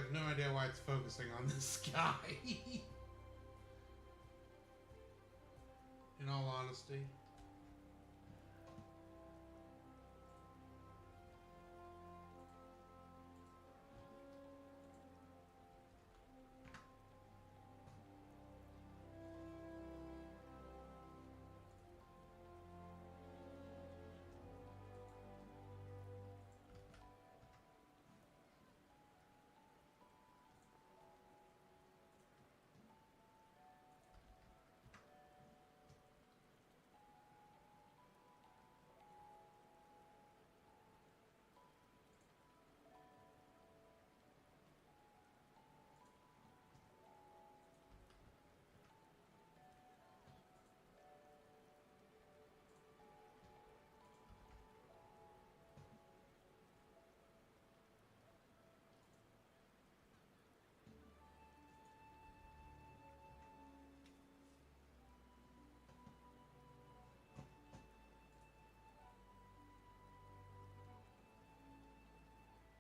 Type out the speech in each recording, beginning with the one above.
have no idea why it's focusing on this guy. In all honesty.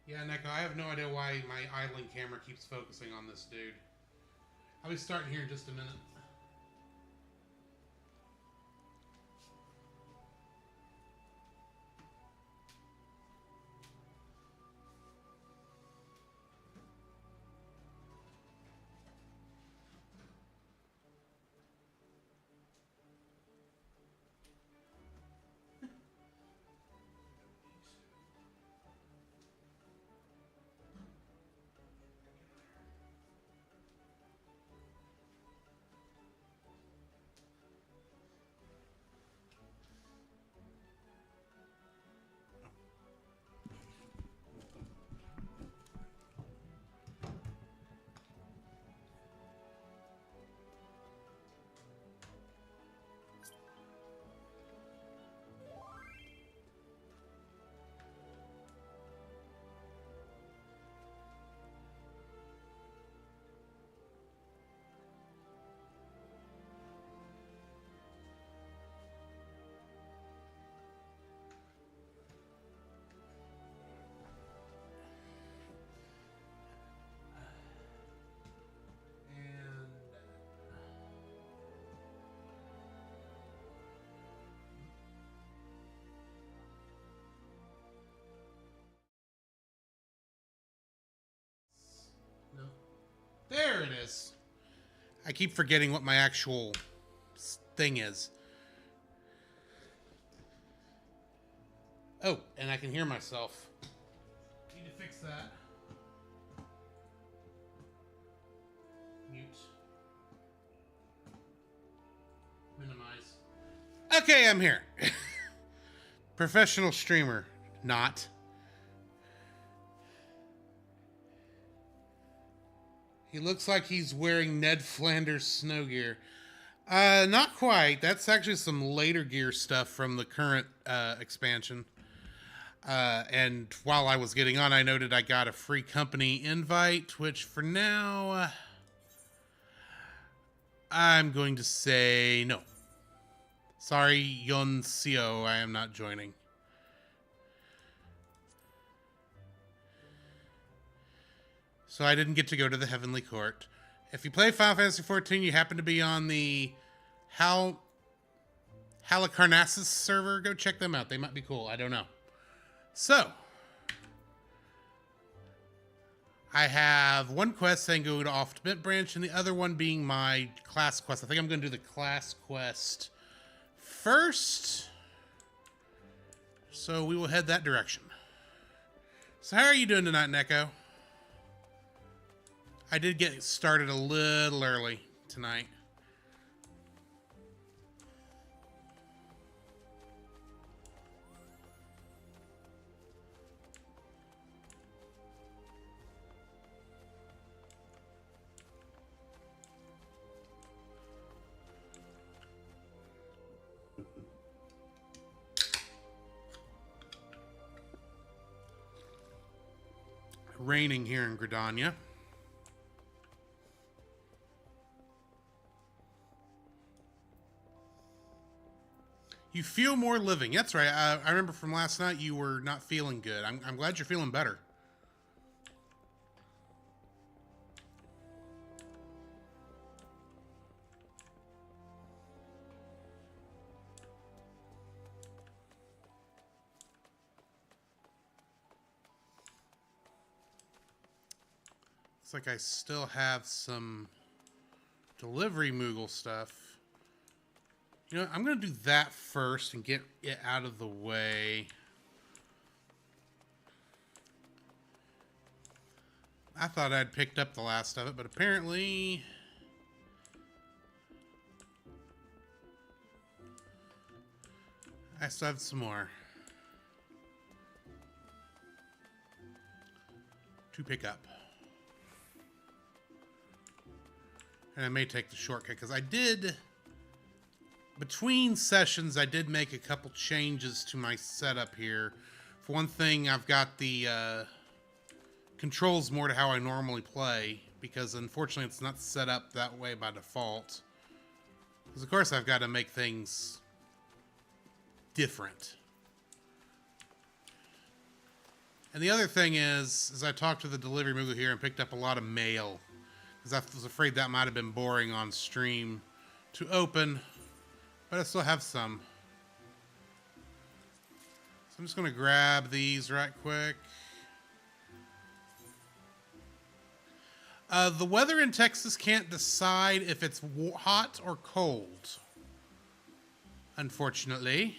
Yeah, Neko, I have no idea why my idling camera keeps focusing on this dude. I'll be starting here in just a minute. No. There it is. I keep forgetting what my actual thing is. Oh, and I can hear myself. Need to fix that. Mute. Minimize. Okay, I'm here. Professional streamer. Not. He looks like he's wearing Ned Flanders snow gear. Not quite. That's actually some later gear stuff from the current expansion. And while I was getting on, I noted I got a free company invite, which for now, I'm going to say no. Sorry, Yonseo, I am not joining. So I didn't get to go to the Heavenly Court. If you play Final Fantasy XIV, you happen to be on the Halicarnassus server, go check them out. They might be cool. I don't know. So, I have one quest saying go to Ultimate Branch, and the other one being my class quest. I think I'm going to do the class quest first. So we will head that direction. So how are you doing tonight, Neko? I did get started a little early tonight. Raining here in Gridania. You feel more living. That's right. I remember from last night you were not feeling good. I'm glad you're feeling better. Looks like I still have some delivery Moogle stuff. You know, I'm going to do that first and get it out of the way. I thought I'd picked up the last of it, but apparently I still have some more to pick up. And I may take the shortcut because I did, between sessions, I did make a couple changes to my setup here. For one thing, I've got the controls more to how I normally play because unfortunately it's not set up that way by default. Because of course I've got to make things different. And the other thing is I talked to the delivery Moogle here and picked up a lot of mail. Because I was afraid that might have been boring on stream to open. But I still have some. So I'm just going to grab these right quick. The weather in Texas can't decide if it's hot or cold. Unfortunately.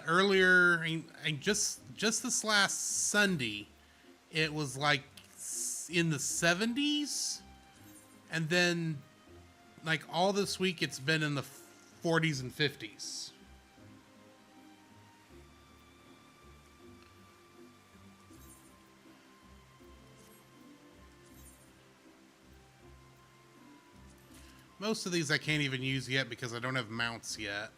Earlier, just this last Sunday, it was like in the 70s, and then like all this week it's been in the 40s and 50s. Most of these I can't even use yet because I don't have mounts yet.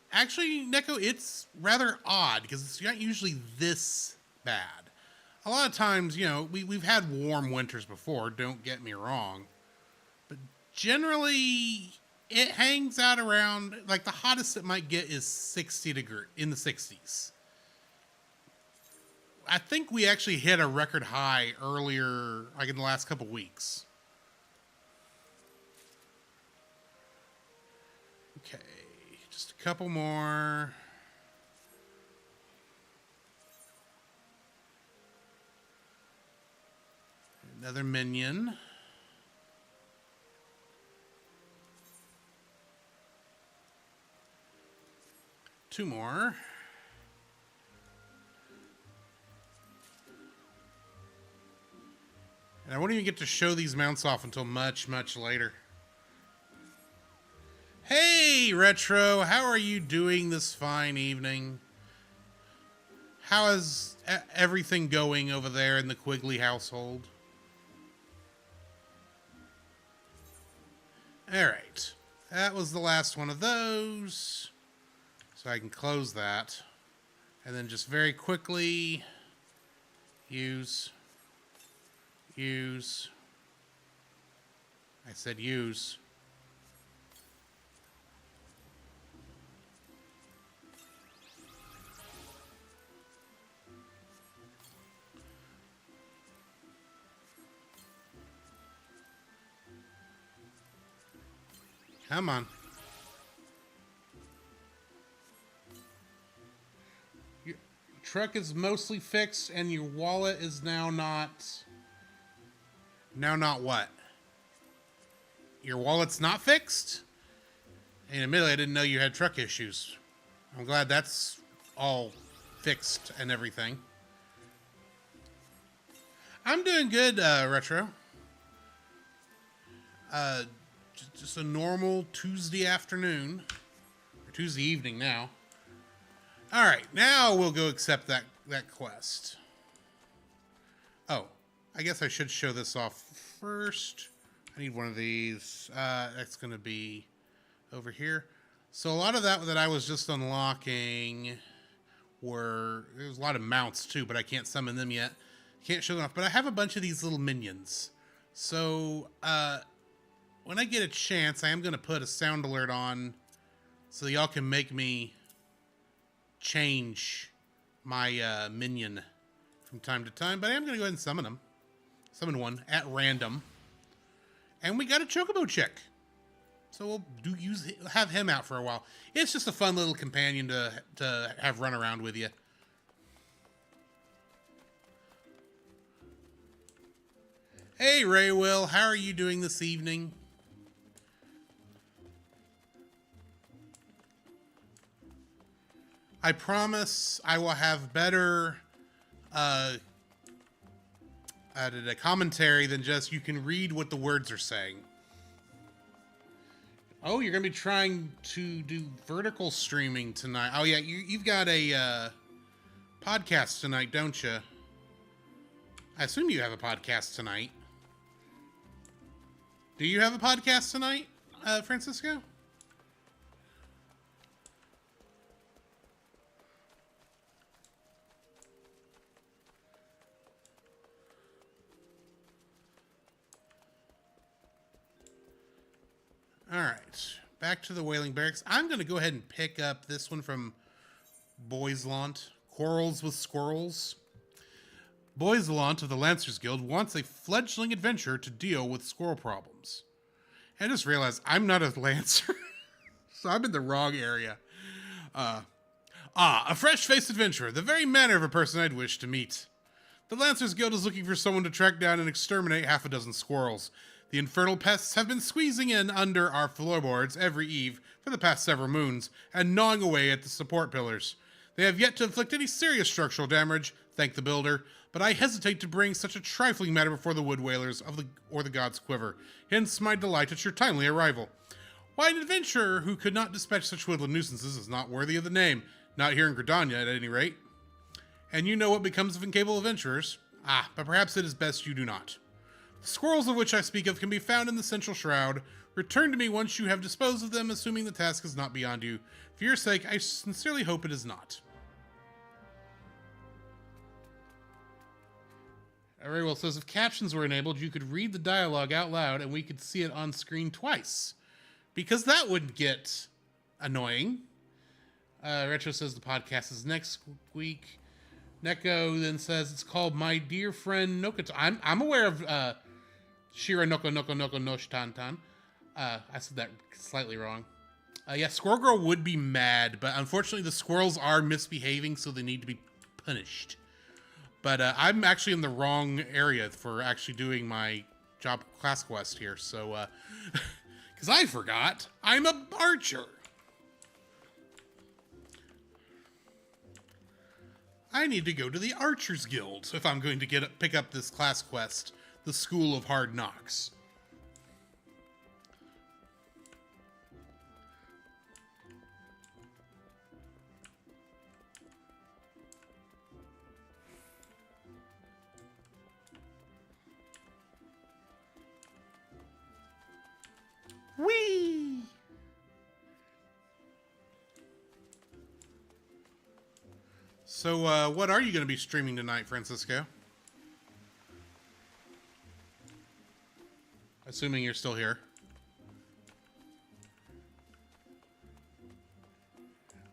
Actually, Neko, it's rather odd because it's not usually this bad. A lot of times, you know, we've had warm winters before, don't get me wrong. But generally, it hangs out around, like the hottest it might get is 60 degrees, in the 60s. I think we actually hit a record high earlier, like in the last couple weeks. Okay. Just a couple more. Another minion. Two more. And I won't even get to show these mounts off until much, much later. Hey, Retro, how are you doing this fine evening? How is everything going over there in the Quigley household? All right, that was the last one of those. So I can close that. And then just very quickly use. I said use. Come on. Your truck is mostly fixed and your wallet is now not... Now not what? Your wallet's not fixed? And admittedly, I didn't know you had truck issues. I'm glad that's all fixed and everything. I'm doing good, Retro. Just a normal Tuesday afternoon. Or Tuesday evening now. Alright, now we'll go accept that quest. Oh, I guess I should show this off first. I need one of these. That's going to be over here. So a lot of that I was just unlocking there's a lot of mounts too, but I can't summon them yet. Can't show them off, but I have a bunch of these little minions. So, when I get a chance, I am going to put a sound alert on so y'all can make me change my minion from time to time. But I am going to go ahead and summon them. Summon one at random. And we got a Chocobo chick. So we'll have him out for a while. It's just a fun little companion to have run around with you. Hey, Ray Will, how are you doing this evening? I promise I will have better commentary than just you can read what the words are saying. Oh, you're going to be trying to do vertical streaming tonight. Oh, yeah, you've got a podcast tonight, don't you? I assume you have a podcast tonight. Do you have a podcast tonight, Francisco? All right, back to the Wailing Barracks. I'm going to go ahead and pick up this one from Boislaunt, Quarrels with Squirrels. Boislaunt of the Lancers Guild wants a fledgling adventurer to deal with squirrel problems. I just realized I'm not a Lancer, so I'm in the wrong area. A fresh-faced adventurer, the very manner of a person I'd wish to meet. The Lancers Guild is looking for someone to track down and exterminate half a dozen squirrels. The infernal pests have been squeezing in under our floorboards every eve for the past several moons, and gnawing away at the support pillars. They have yet to inflict any serious structural damage, thank the builder, but I hesitate to bring such a trifling matter before the wood whalers or the gods' quiver. Hence my delight at your timely arrival. Why, an adventurer who could not dispatch such woodland nuisances is not worthy of the name, not here in Gridania at any rate. And you know what becomes of incapable adventurers. But perhaps it is best you do not. The squirrels of which I speak of can be found in the central shroud. Return to me once you have disposed of them, assuming the task is not beyond you. For your sake, I sincerely hope it is not. Ariel says, if captions were enabled, you could read the dialogue out loud and we could see it on screen twice. Because that would get annoying. Retro says the podcast is next week. Neko then says it's called My Dear Friend Nokoto. I'm aware of Shira Noko Noko Noko Nosh Tantan. I said that slightly wrong. Yeah, Squirrel Girl would be mad, but unfortunately the squirrels are misbehaving, so they need to be punished. But I'm actually in the wrong area for actually doing my job class quest here, so because I forgot I'm a archer. I need to go to the Archers Guild if I'm going to pick up this class quest, the School of Hard Knocks. Whee! So, what are you going to be streaming tonight, Francisco? Assuming you're still here.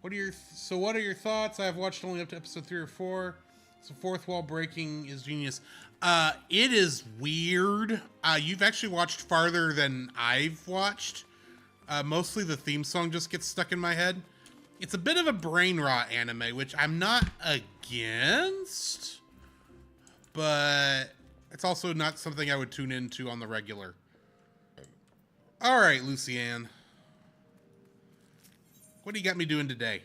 What are your thoughts? I've watched only up to episode 3 or 4. So fourth wall breaking is genius. It is weird. You've actually watched farther than I've watched. Mostly the theme song just gets stuck in my head. It's a bit of a brain rot anime, which I'm not against, but it's also not something I would tune into on the regular. All right, Lucianne. What do you got me doing today?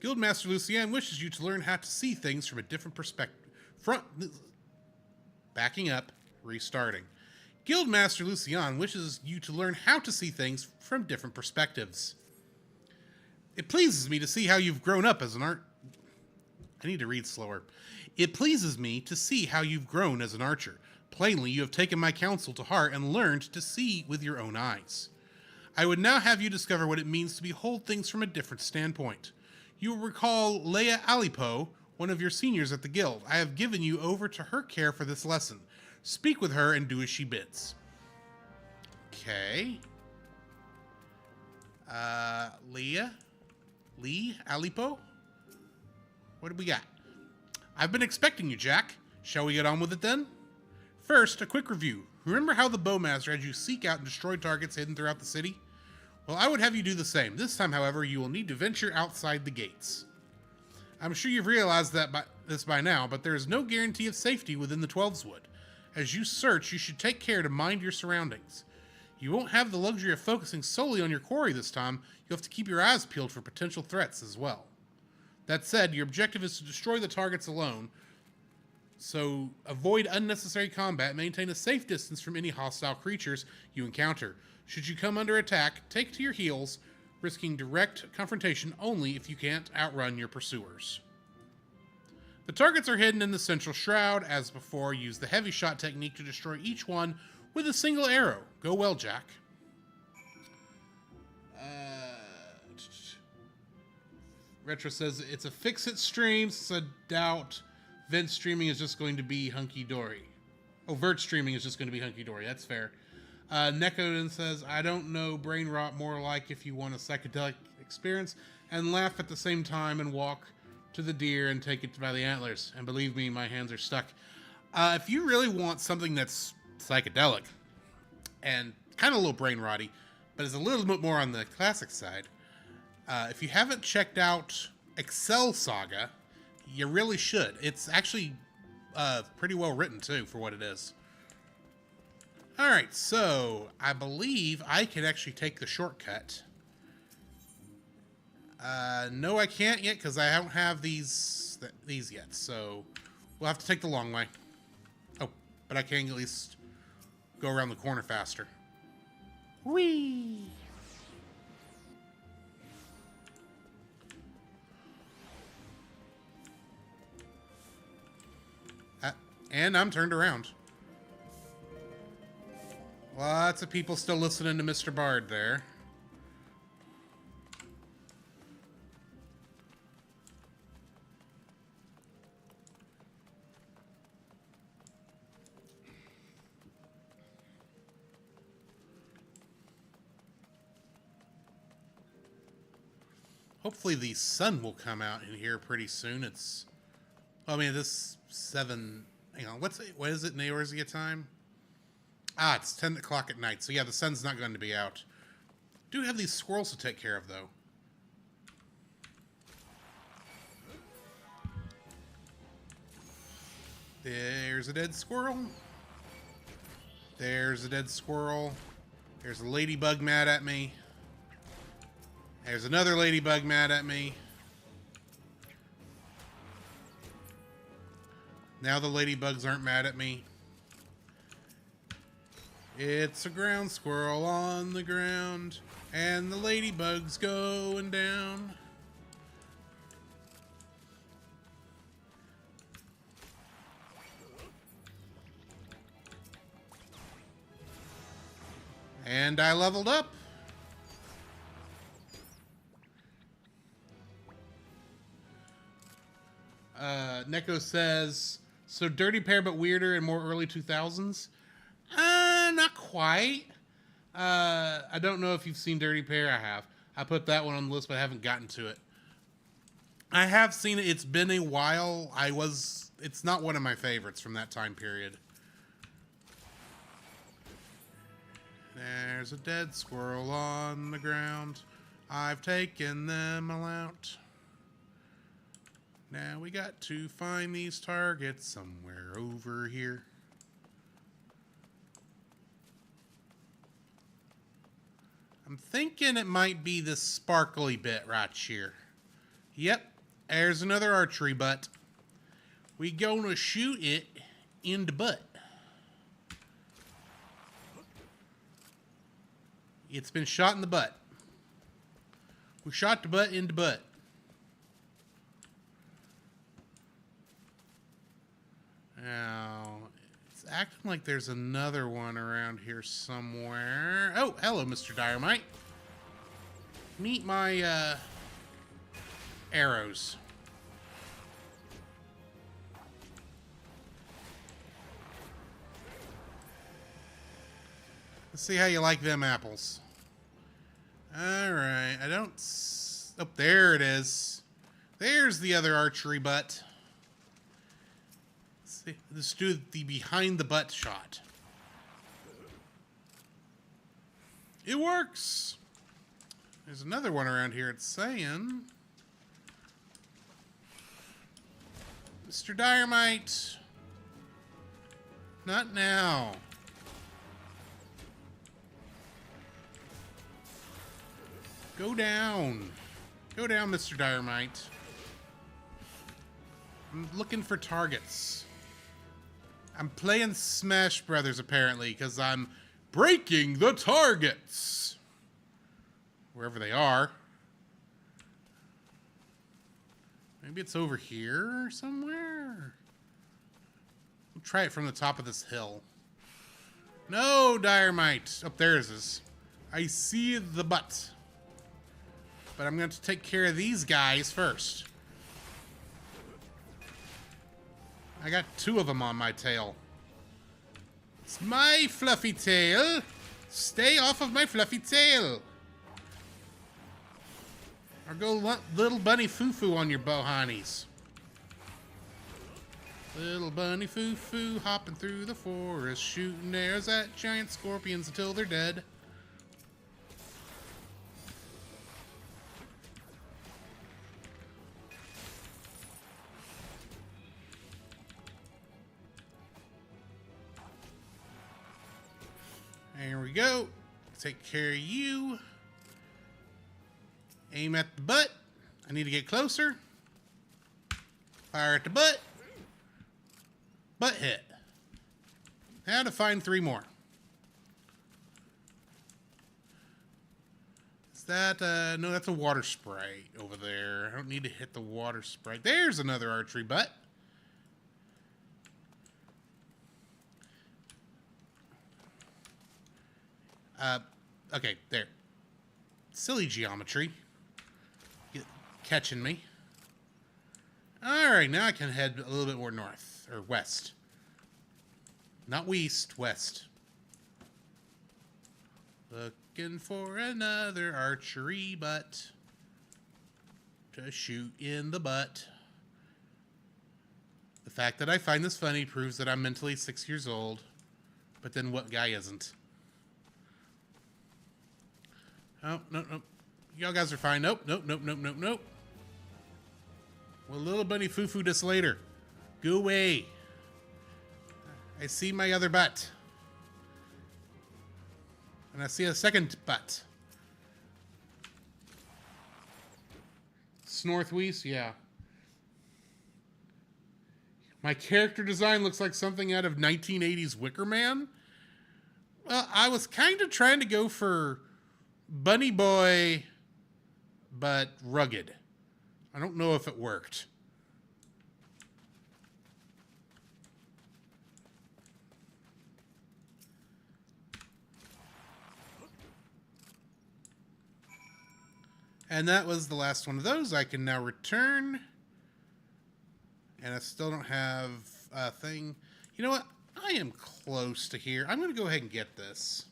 Guildmaster Lucianne wishes you to learn how to see things from a different perspective. Backing up, restarting. Guildmaster Lucianne wishes you to learn how to see things from different perspectives. It pleases me to see how you've grown up as an I need to read slower. It pleases me to see how you've grown as an archer. Plainly, you have taken my counsel to heart and learned to see with your own eyes. I would now have you discover what it means to behold things from a different standpoint. You will recall Leia Alipo, one of your seniors at the guild. I have given you over to her care for this lesson. Speak with her and do as she bids. Okay. Lee Alipo? What do we got? I've been expecting you, Jack. Shall we get on with it then? First, a quick review. Remember how the Bowmaster had you seek out and destroy targets hidden throughout the city? Well, I would have you do the same. This time, however, you will need to venture outside the gates. I'm sure you've realized this by now, but there is no guarantee of safety within the Twelveswood. As you search, you should take care to mind your surroundings. You won't have the luxury of focusing solely on your quarry this time. You'll have to keep your eyes peeled for potential threats as well. That said, your objective is to destroy the targets alone, so avoid unnecessary combat and maintain a safe distance from any hostile creatures you encounter. Should you come under attack, take to your heels, risking direct confrontation only if you can't outrun your pursuers. The targets are hidden in the central shroud. As before, use the heavy shot technique to destroy each one with a single arrow. Go well, Jack. Retro says it's a fix-it stream, so I doubt Vent streaming is just going to be hunky-dory. Overt streaming is just going to be hunky-dory. That's fair. Nekoden says, I don't know brain rot more like if you want a psychedelic experience and laugh at the same time and walk to the deer and take it by the antlers. And believe me, my hands are stuck. If you really want something that's psychedelic and kind of a little brain rotty, but is a little bit more on the classic side, if you haven't checked out Excel Saga, you really should. It's actually pretty well written, too, for what it is. Alright, so I believe I can actually take the shortcut. No, I can't yet, because I don't have these yet, so we'll have to take the long way. Oh, but I can at least go around the corner faster. Whee! And I'm turned around. Lots of people still listening to Mr. Bard there. Hopefully the sun will come out in here pretty soon. It's, I mean, this 7, hang on, what is it in Eorzea time? Ah, it's 10 o'clock at night, so yeah, the sun's not going to be out. Do have these squirrels to take care of, though. There's a dead squirrel. There's a dead squirrel. There's a ladybug mad at me. There's another ladybug mad at me. Now the ladybugs aren't mad at me. It's a ground squirrel on the ground, and the ladybug's going down. And I leveled up. Neko says, so Dirty Pair but weirder and more early 2000s? Not quite. I don't know if you've seen Dirty Pair. I have. I put that one on the list, but I haven't gotten to it. I have seen it. It's been a while. It's not one of my favorites from that time period. There's a dead squirrel on the ground. I've taken them all out. Now we got to find these targets somewhere over here. I'm thinking it might be this sparkly bit right here. Yep, there's another archery butt. We gonna shoot it in the butt. It's been shot in the butt. We shot the butt in the butt. Now, it's acting like there's another one around here somewhere. Oh, hello, Mr. Dynamite. Meet my, arrows. Let's see how you like them apples. Alright, I don't... Oh, there it is. There's the other archery butt. Let's do the behind the butt shot. It works. There's another one around here. It's saying, Mr. Dynamite, not now. Go down. Go down, Mr. Dynamite. I'm looking for targets. I'm playing Smash Brothers, apparently, because I'm breaking the targets. Wherever they are. Maybe it's over here somewhere. We'll try it from the top of this hill. No, Dynamite. Oh, there it is. I see the butt. But I'm going to take care of these guys first. I got 2 of them on my tail. It's my fluffy tail. Stay off of my fluffy tail. Or go little bunny foo-foo on your bohonies. Little bunny foo-foo hopping through the forest, shooting arrows at giant scorpions until they're dead. There we go. Take care of you. Aim at the butt. I need to get closer. Fire at the butt. Butt hit. Now to find 3 more. Is that, no, that's a water sprite over there. I don't need to hit the water sprite. There's another archery butt. Okay, there. Silly geometry. Catching me. Alright, now I can head a little bit more north, or west. Not west, west. Looking for another archery butt to shoot in the butt. The fact that I find this funny proves that I'm mentally 6 years old. But then what guy isn't? Oh, no, no. Y'all guys are fine. Nope, nope, nope, nope, nope, nope. Well, little bunny foo-foo this later. Go away. I see my other butt. And I see a second butt. It's northwest, yeah. My character design looks like something out of 1980s Wicker Man. Well, I was kind of trying to go for Bunny Boy, but rugged. I don't know if it worked. And that was the last one of those. I can now return. And I still don't have a thing. You know what? I am close to here. I'm going to go ahead and get this.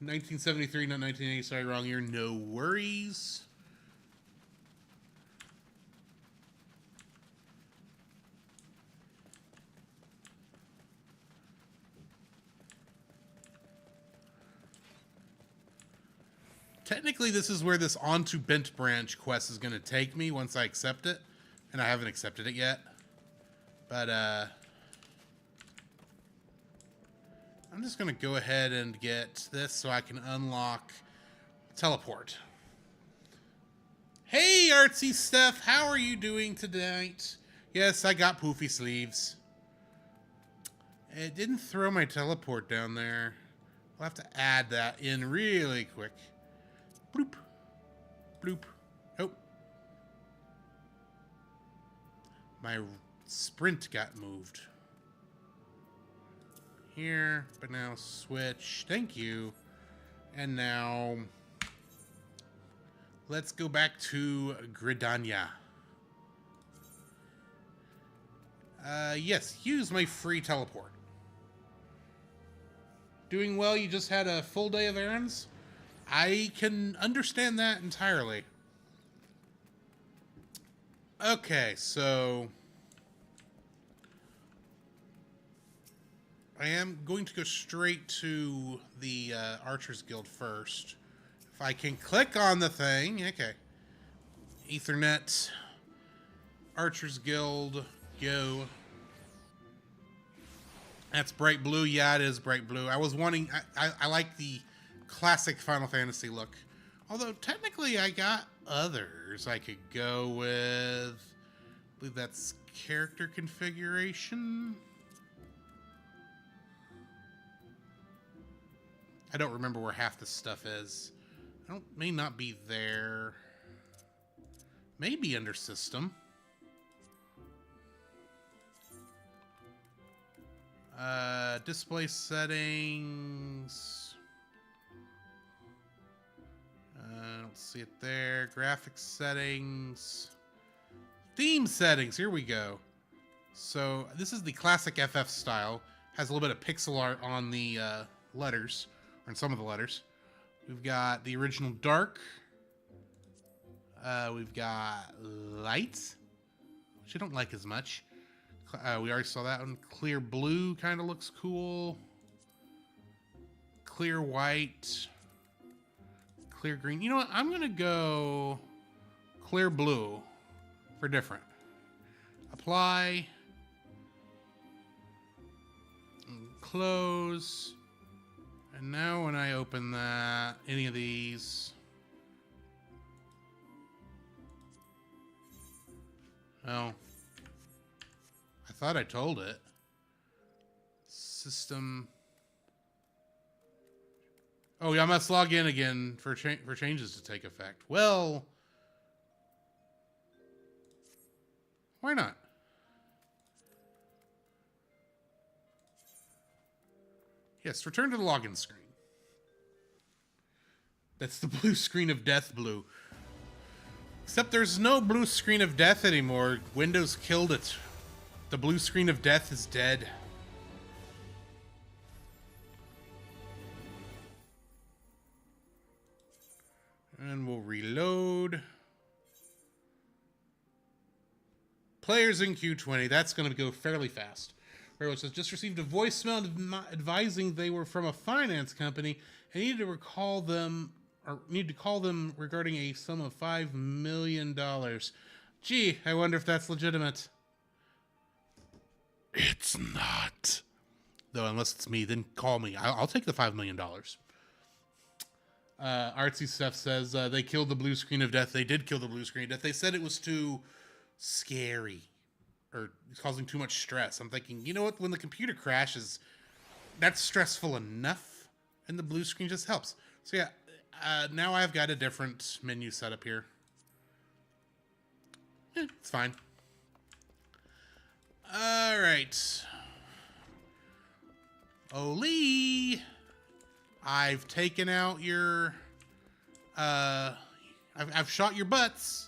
$1973, not 1980. Sorry, wrong year. No worries. Technically, this is where this Onto Bent Branch quest is going to take me once I accept it. And I haven't accepted it yet. But, I'm just going to go ahead and get this so I can unlock teleport. Hey, Artsy Steph, how are you doing tonight? Yes, I got poofy sleeves. It didn't throw my teleport down there. We'll have to add that in really quick. Bloop. Bloop. Oh. My sprint got moved. Here, but now switch. Thank you. And now let's go back to Gridania. Yes, use my free teleport. Doing well, you just had a full day of errands? I can understand that entirely. Okay, so I am going to go straight to the Archers Guild first. If I can click on the thing, okay. Ethernet, Archers Guild, go. That's bright blue. Yeah, it is bright blue. I was wanting... I like the classic Final Fantasy look. Although, technically, I got others I could go with. I believe that's character configuration. I don't remember where half this stuff is. May not be there. Maybe under system. Display settings. I don't see it there. Graphics settings. Theme settings. Here we go. So this is the classic FF style. Has a little bit of pixel art on the letters, or on some of the letters. We've got the original dark. We've got light, which I don't like as much. We already saw that one. Clear blue kind of looks cool. Clear white. Clear green. You know what? I'm going to go clear blue for different. Apply. And close. And now when I open that, any of these... Oh. I thought I told it. System. Oh, yeah, I must log in again for changes to take effect. Well, why not? Yes, return to the login screen. That's the blue screen of death blue. Except there's no blue screen of death anymore. Windows killed it. The blue screen of death is dead. And we'll reload. Players in Q20. That's going to go fairly fast. Where it says, just received a voicemail advising they were from a finance company and needed to call them regarding a sum of $5 million. Gee, I wonder if that's legitimate. It's not. Though, unless it's me, then call me. I'll take the $5 million. Artsy Stuff says they killed the blue screen of death. They did kill the blue screen of death. They said it was too scary or causing too much stress. I'm thinking, you know what? When the computer crashes, that's stressful enough, and the blue screen just helps. So yeah, now I've got a different menu set up here. It's fine. All right. Oli, I've taken out your, I've shot your butts.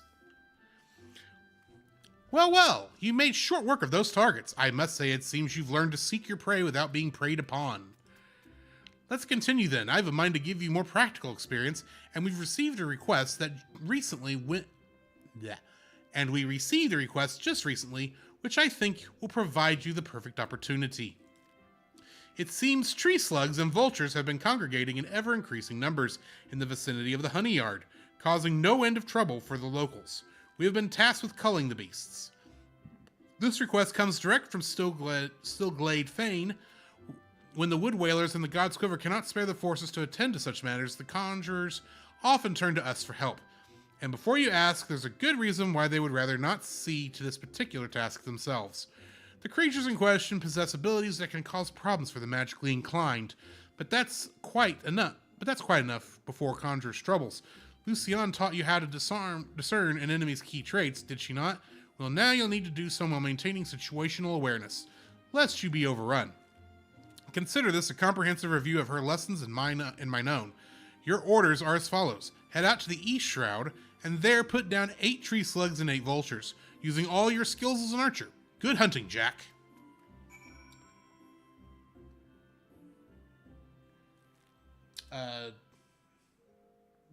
Well, you made short work of those targets. I must say it seems you've learned to seek your prey without being preyed upon. Let's continue then. I have a mind to give you more practical experience, and we've received a request that recently went... Yeah. And we received a request just recently, which I think will provide you the perfect opportunity. It seems tree slugs and vultures have been congregating in ever-increasing numbers in the vicinity of the honey yard, causing no end of trouble for the locals. We have been tasked with culling the beasts. This request comes direct from Stillglade Fane. When the Wood Whalers and the God's Quiver cannot spare the forces to attend to such matters, the conjurers often turn to us for help. And before you ask, there's a good reason why they would rather not see to this particular task themselves. The creatures in question possess abilities that can cause problems for the magically inclined, but that's quite enough before conjurers' troubles. Lucian taught you how to discern an enemy's key traits, did she not? Well, now you'll need to do so while maintaining situational awareness, lest you be overrun. Consider this a comprehensive review of her lessons and mine own. Your orders are as follows. Head out to the East Shroud, and there put down 8 tree slugs and 8 vultures, using all your skills as an archer. Good hunting, Jack.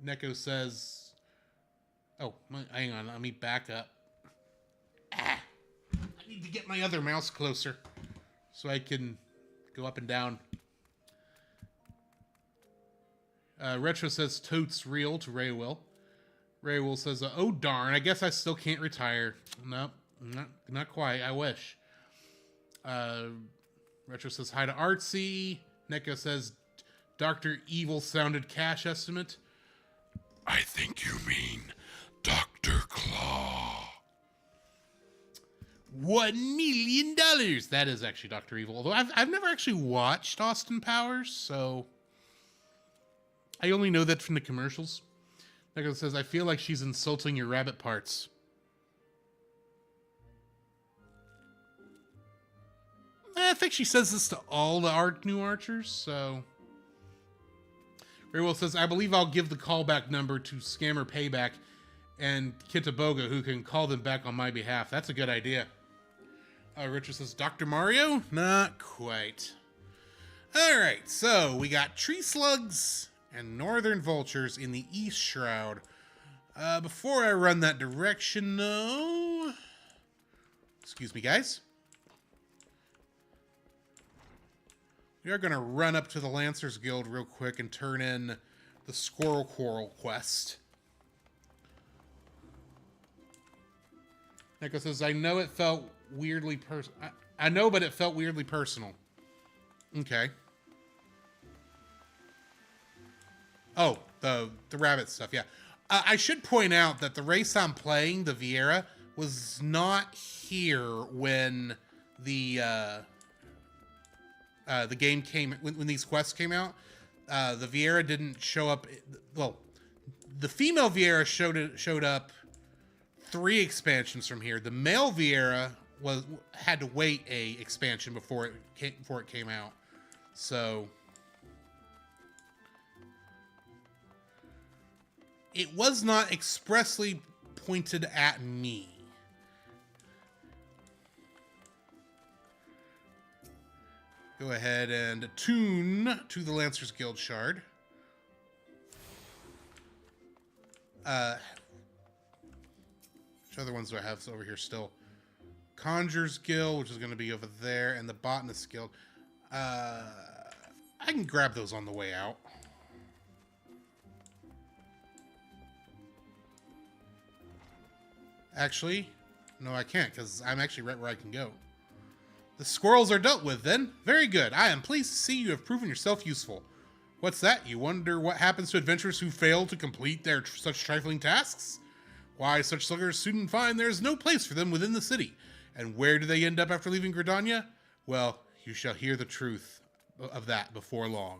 Neko says... Oh, hang on, let me back up. I need to get my other mouse closer so I can Go up and down. Retro says totes real to Ray Will. Ray Will says, oh darn, I guess I still can't retire. Nope, not quite. I wish. Retro says hi to Artsy. Neko says Dr. Evil sounded cash estimate. I think you mean Dr. Claw. $1 million. That is actually Dr. Evil. Although I've never actually watched Austin Powers, so I only know that from the commercials. Neko says, I feel like she's insulting your rabbit parts. I think she says this to all the new archers, so... Raywell says, I believe I'll give the callback number to Scammer Payback and Kitaboga, who can call them back on my behalf. That's a good idea. Richard says, Dr. Mario? Not quite. Alright, so we got Tree Slugs and Northern Vultures in the East Shroud. Before I run that direction, though... Excuse me, guys. We are going to run up to the Lancers Guild real quick and turn in the Squirrel Quarrel quest. Neko says, I know it felt weirdly I know, but it felt weirdly personal. Okay. Oh, the rabbit stuff, yeah. I should point out that the race I'm playing, the Vieira, was not here when the game came, when these quests came out. The Vieira didn't show up. Well, the female Vieira showed up 3 expansions from here. The male Vieira had to wait a expansion before it came out. So it was not expressly pointed at me. Go ahead and attune to the Lancers Guild Shard. Which other ones do I have over here still? Conjurer's Guild, which is going to be over there, and the Botanist Guild. I can grab those on the way out. Actually, no, I can't, because I'm actually right where I can go. The squirrels are dealt with, then. Very good. I am pleased to see you have proven yourself useful. What's that? You wonder what happens to adventurers who fail to complete their such trifling tasks? Why, such sluggers soon find there is no place for them within the city. And where do they end up after leaving Gridania? Well, you shall hear the truth of that before long.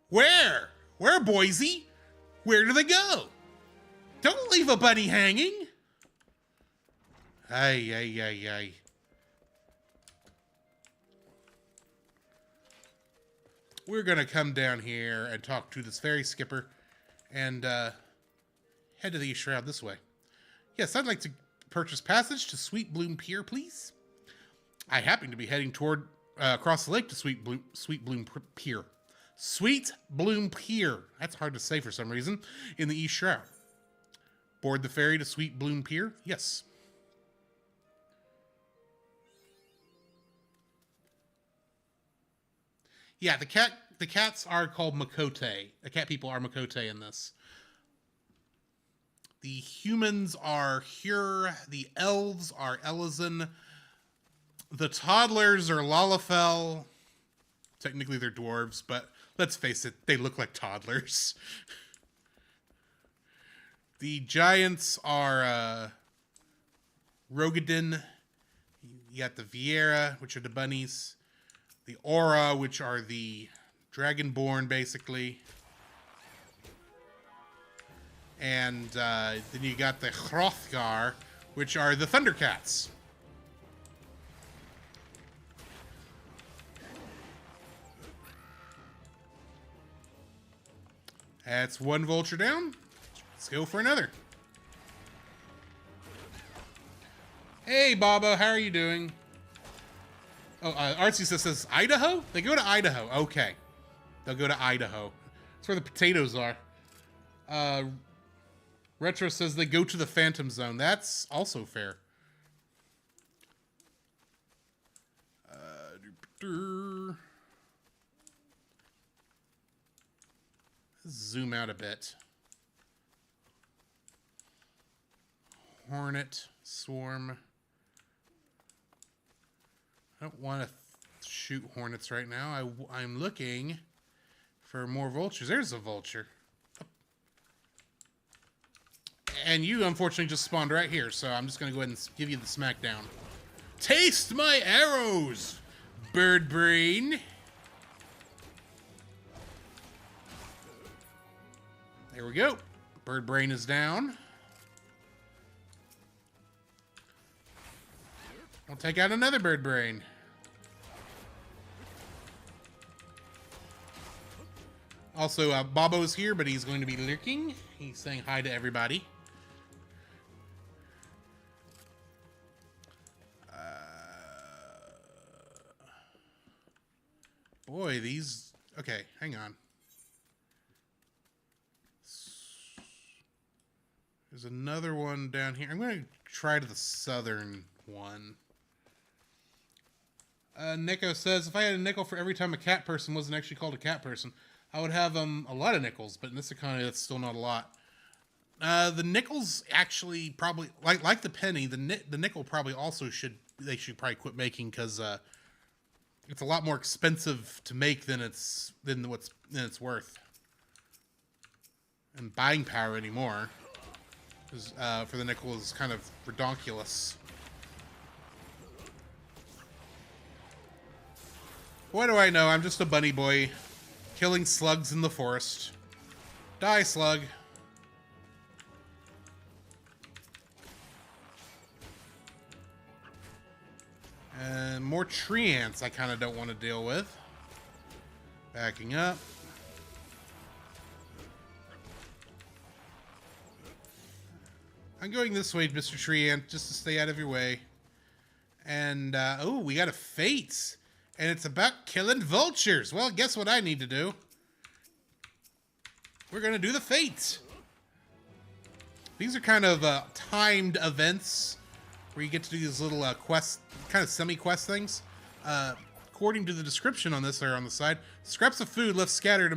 Where? Where, Boise? Where do they go? Don't leave a bunny hanging. Ay, ay, ay, ay. We're going to come down here and talk to this ferry skipper and head to the East Shroud this way. Yes, I'd like to purchase passage to Sweet Bloom Pier, please. I happen to be heading toward across the lake to Sweet Bloom Pier. Sweet Bloom Pier. That's hard to say for some reason. In the East Shroud. Board the ferry to Sweet Bloom Pier? Yes. Yeah, the cats are called Makote. The cat people are Makote in this. The humans are Hure. The elves are Elizin. The toddlers are Lalafell. Technically they're dwarves, but let's face it, they look like toddlers. The giants are Rogadin. You got the Vieira, which are the bunnies. The Aura, which are the Dragonborn, basically. And then you got the Hrothgar, which are the Thundercats. That's one vulture down. Let's go for another. Hey, Baba, how are you doing? Oh, Artsy says Idaho? They go to Idaho. Okay. They'll go to Idaho. That's where the potatoes are. Retro says they go to the Phantom Zone. That's also fair. Raptor. Zoom out a bit. Hornet, swarm. I don't want to shoot hornets right now. I'm looking for more vultures. There's a vulture. And you, unfortunately, just spawned right here, so I'm just going to go ahead and give you the smackdown. Taste my arrows, bird brain. There we go. Bird brain is down. We'll take out another bird brain. Also, Bobo's here, but he's going to be lurking. He's saying hi to everybody. Boy, these... Okay, hang on. There's another one down here. I'm going to try to the southern one. Nico says, if I had a nickel for every time a cat person wasn't actually called a cat person, I would have a lot of nickels, but in this economy, that's still not a lot. The nickels actually probably, like the penny, the nickel probably also they should probably quit making, because it's a lot more expensive to make than it's worth. And buying power anymore for the nickel is kind of redonkulous. What do I know? I'm just a bunny boy killing slugs in the forest. Die, slug. And more tree ants I kind of don't want to deal with. Backing up. I'm going this way, Mr. Tree Ant, just to stay out of your way. And, oh, we got a fate. And it's about killing vultures. Well, guess what I need to do? We're going to do the fate. These are kind of timed events where you get to do these little quest, kind of semi-quest things. According to the description on this there on the side, scraps of food left scattered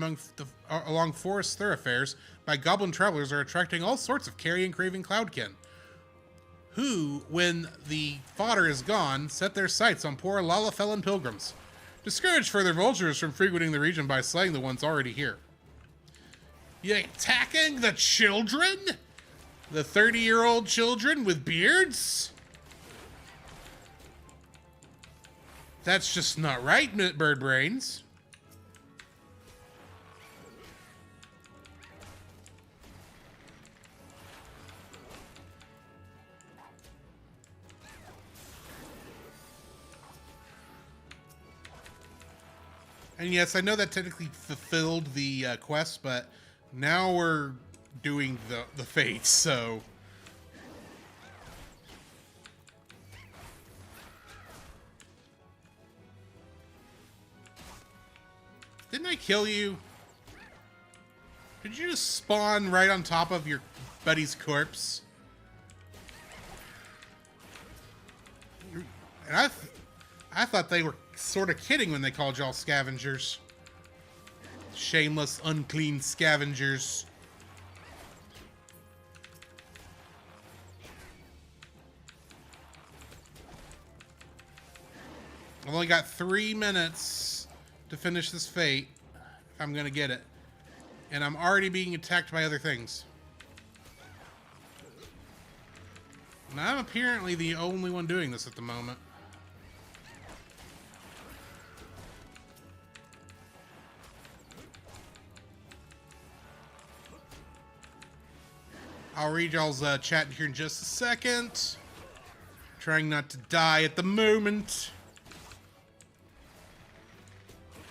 along forest thoroughfares by goblin travelers are attracting all sorts of carrion craving cloudkin, who, when the fodder is gone, set their sights on poor Lalafellan pilgrims. Discourage further vultures from frequenting the region by slaying the ones already here. You attacking the children? The 30-year-old children with beards? That's just not right, bird brains. And yes, I know that technically fulfilled the quest, but now we're doing the fates, so... Didn't I kill you? Did you just spawn right on top of your buddy's corpse? And I thought they were sort of kidding when they called y'all scavengers. Shameless, unclean scavengers. I've only got 3 minutes to finish this fate, if I'm gonna get it. And I'm already being attacked by other things. And I'm apparently the only one doing this at the moment. I'll read y'all's chat here in just a second. Trying not to die at the moment.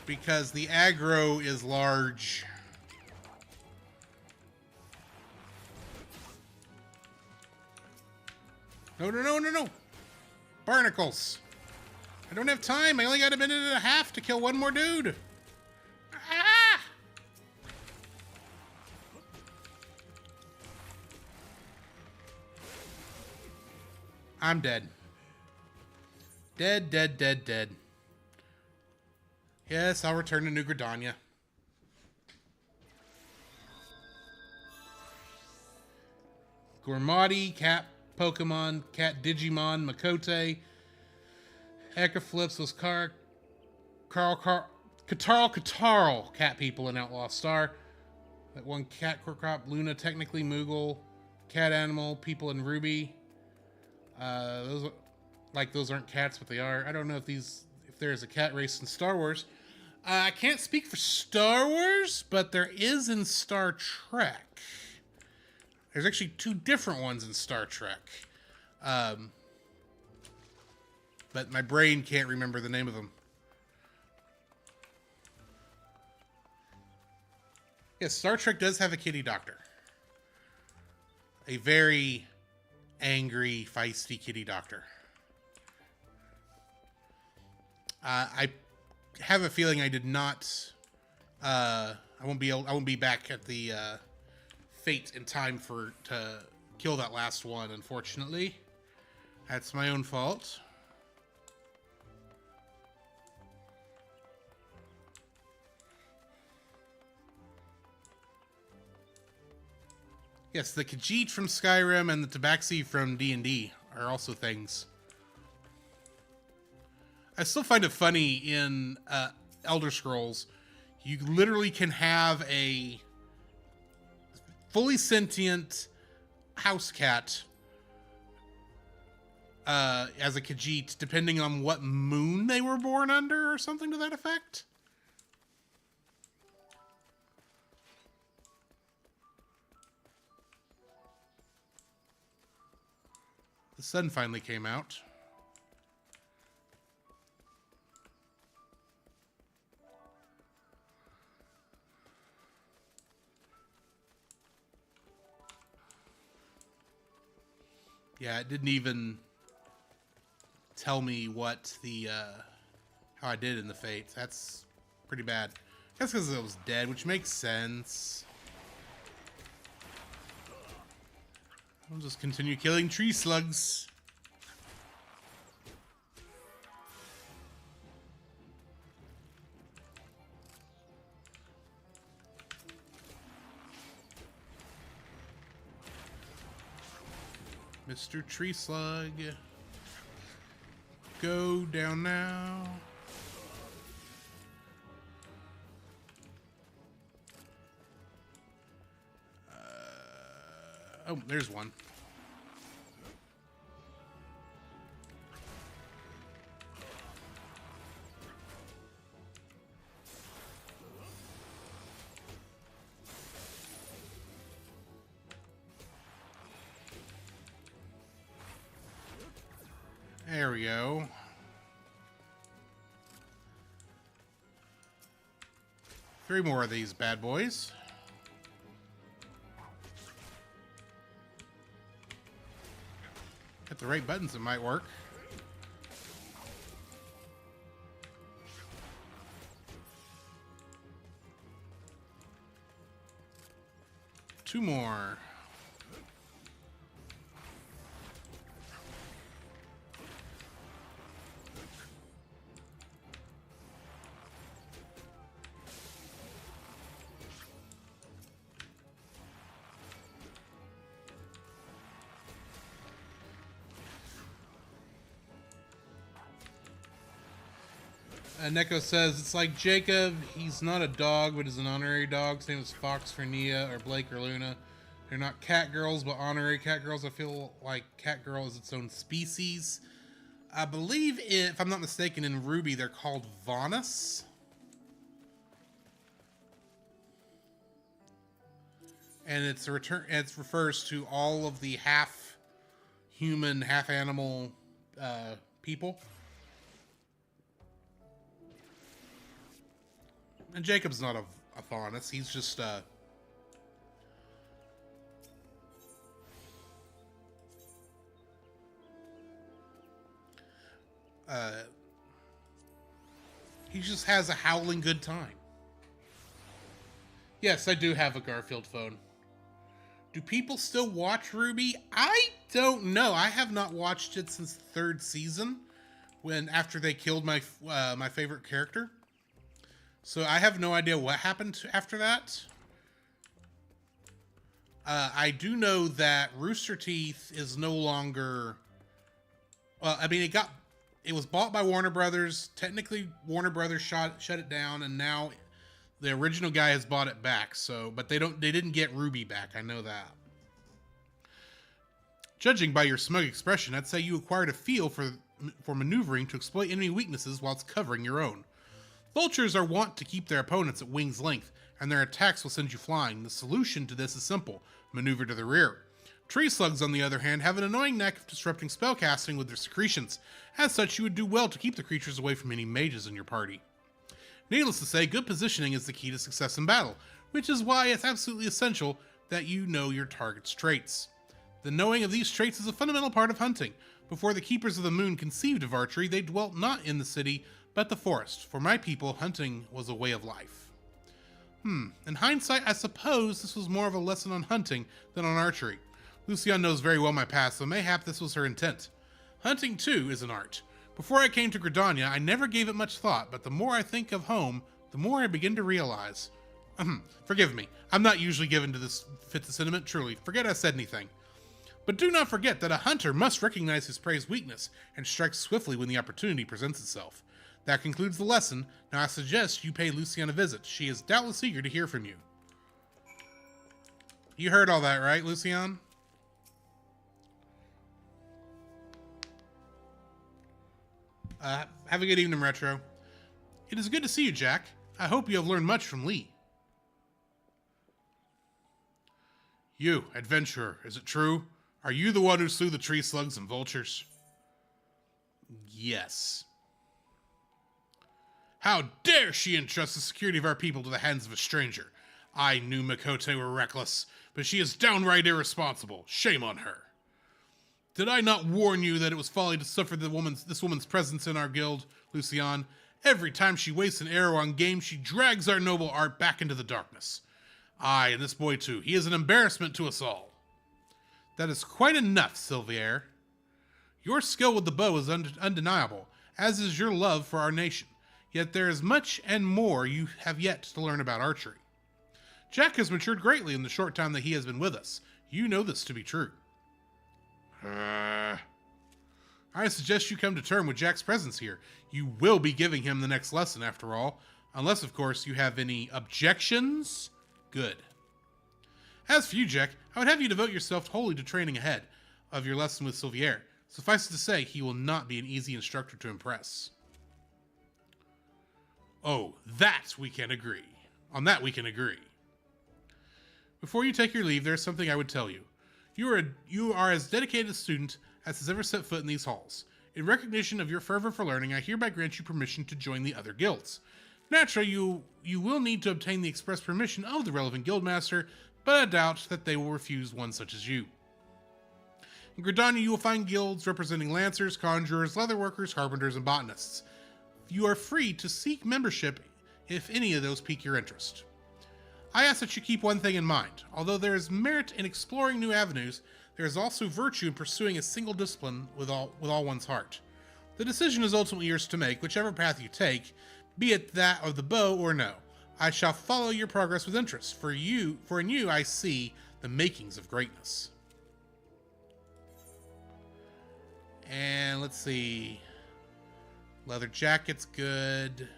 Because the aggro is large. No, no, no, no, no. Barnacles. I don't have time. I only got a minute and a half to kill one more dude. Ah! I'm dead. Dead, dead, dead, dead. Yes, I'll return to New Gridania. Gormati, Cat Pokemon, Cat Digimon, Makote, Ecaflips, was Catarl, Cat People in Outlaw Star. That one Cat Crop, Luna, technically Moogle, Cat Animal, People in Ruby. Those aren't cats, but they are. I don't know if there is a cat race in Star Wars. I can't speak for Star Wars, but there is in Star Trek. There's actually 2 different ones in Star Trek. But my brain can't remember the name of them. Yes, Star Trek does have a kitty doctor. A very angry, feisty kitty doctor. I have a feeling I did not. I won't be back at the fate in time to kill that last one. Unfortunately, that's my own fault. Yes, the Khajiit from Skyrim and the Tabaxi from D&D are also things. I still find it funny in Elder Scrolls, you literally can have a fully sentient house cat as a Khajiit, depending on what moon they were born under or something to that effect. The sun finally came out. Yeah, it didn't even tell me what the how I did in the fates. That's pretty bad. That's because it was dead, which makes sense. I'll just continue killing tree slugs. Mr. Tree Slug, go down now. Oh, there's one. There we go. Three more of these bad boys. Hit the right buttons, it might work. Two more. Neko says, it's like Jacob, he's not a dog, but is an honorary dog. Same as Fox for Nia or Blake or Luna. They're not cat girls, but honorary cat girls. I feel like cat girl is its own species. I believe, if I'm not mistaken, in Ruby, they're called Vanus. And it's a return. It refers to all of the half human, half animal people. And Jacob's not a Faunus. He's just he just has a howling good time. Yes, I do have a Garfield phone. Do people still watch Ruby? I don't know. I have not watched it since the 3rd season, after they killed my my favorite character. So I have no idea what happened after that. I do know that Rooster Teeth is no longer... Well, I mean, it was bought by Warner Brothers. Technically, Warner Brothers shut it down, and now the original guy has bought it back. So, but they didn't get Ruby back. I know that. Judging by your smug expression, I'd say you acquired a feel for maneuvering to exploit enemy weaknesses whilst covering your own. Vultures are wont to keep their opponents at wing's length, and their attacks will send you flying. The solution to this is simple: maneuver to the rear. Tree slugs, on the other hand, have an annoying knack of disrupting spellcasting with their secretions. As such, you would do well to keep the creatures away from any mages in your party. Needless to say, good positioning is the key to success in battle, which is why it's absolutely essential that you know your target's traits. The knowing of these traits is a fundamental part of hunting. Before the Keepers of the Moon conceived of archery, they dwelt not in the city, but the forest. For my people, hunting was a way of life. In hindsight, I suppose this was more of a lesson on hunting than on archery. Lucien knows very well my past, so mayhap this was her intent. Hunting, too, is an art. Before I came to Gridania, I never gave it much thought, but the more I think of home, the more I begin to realize. Forgive me, I'm not usually given to this fits of sentiment, truly. Forget I said anything. But do not forget that a hunter must recognize his prey's weakness and strike swiftly when the opportunity presents itself. That concludes the lesson. Now I suggest you pay Lucien a visit. She is doubtless eager to hear from you. You heard all that, right, Lucien? Have a good evening, Retro. It is good to see you, Jack. I hope you have learned much from Lee. You, adventurer, is it true? Are you the one who slew the tree slugs and vultures? Yes. How dare she entrust the security of our people to the hands of a stranger? I knew Mikote were reckless, but she is downright irresponsible. Shame on her. Did I not warn you that it was folly to suffer this woman's presence in our guild, Lucien? Every time she wastes an arrow on game, she drags our noble art back into the darkness. Aye, and this boy too. He is an embarrassment to us all. That is quite enough, Silvier. Your skill with the bow is undeniable, as is your love for our nation. Yet there is much and more you have yet to learn about archery. Jack has matured greatly in the short time that he has been with us. You know this to be true. I suggest you come to terms with Jack's presence here. You will be giving him the next lesson, after all. Unless, of course, you have any objections? Good. As for you, Jack, I would have you devote yourself wholly to training ahead of your lesson with Silvier. Suffice it to say, he will not be an easy instructor to impress. Oh, that we can agree. On that we can agree. Before you take your leave, there is something I would tell you. You are as dedicated a student as has ever set foot in these halls. In recognition of your fervor for learning, I hereby grant you permission to join the other guilds. Naturally, you will need to obtain the express permission of the relevant guildmaster, but I doubt that they will refuse one such as you. In Gridania, you will find guilds representing lancers, conjurers, leatherworkers, carpenters, and botanists. You are free to seek membership if any of those pique your interest. I ask that you keep one thing in mind. Although there is merit in exploring new avenues, there is also virtue in pursuing a single discipline with all one's heart. The decision is ultimately yours to make, whichever path you take, be it that of the bow or no. I shall follow your progress with interest. For in you I see the makings of greatness. And let's see. Leather jacket's good.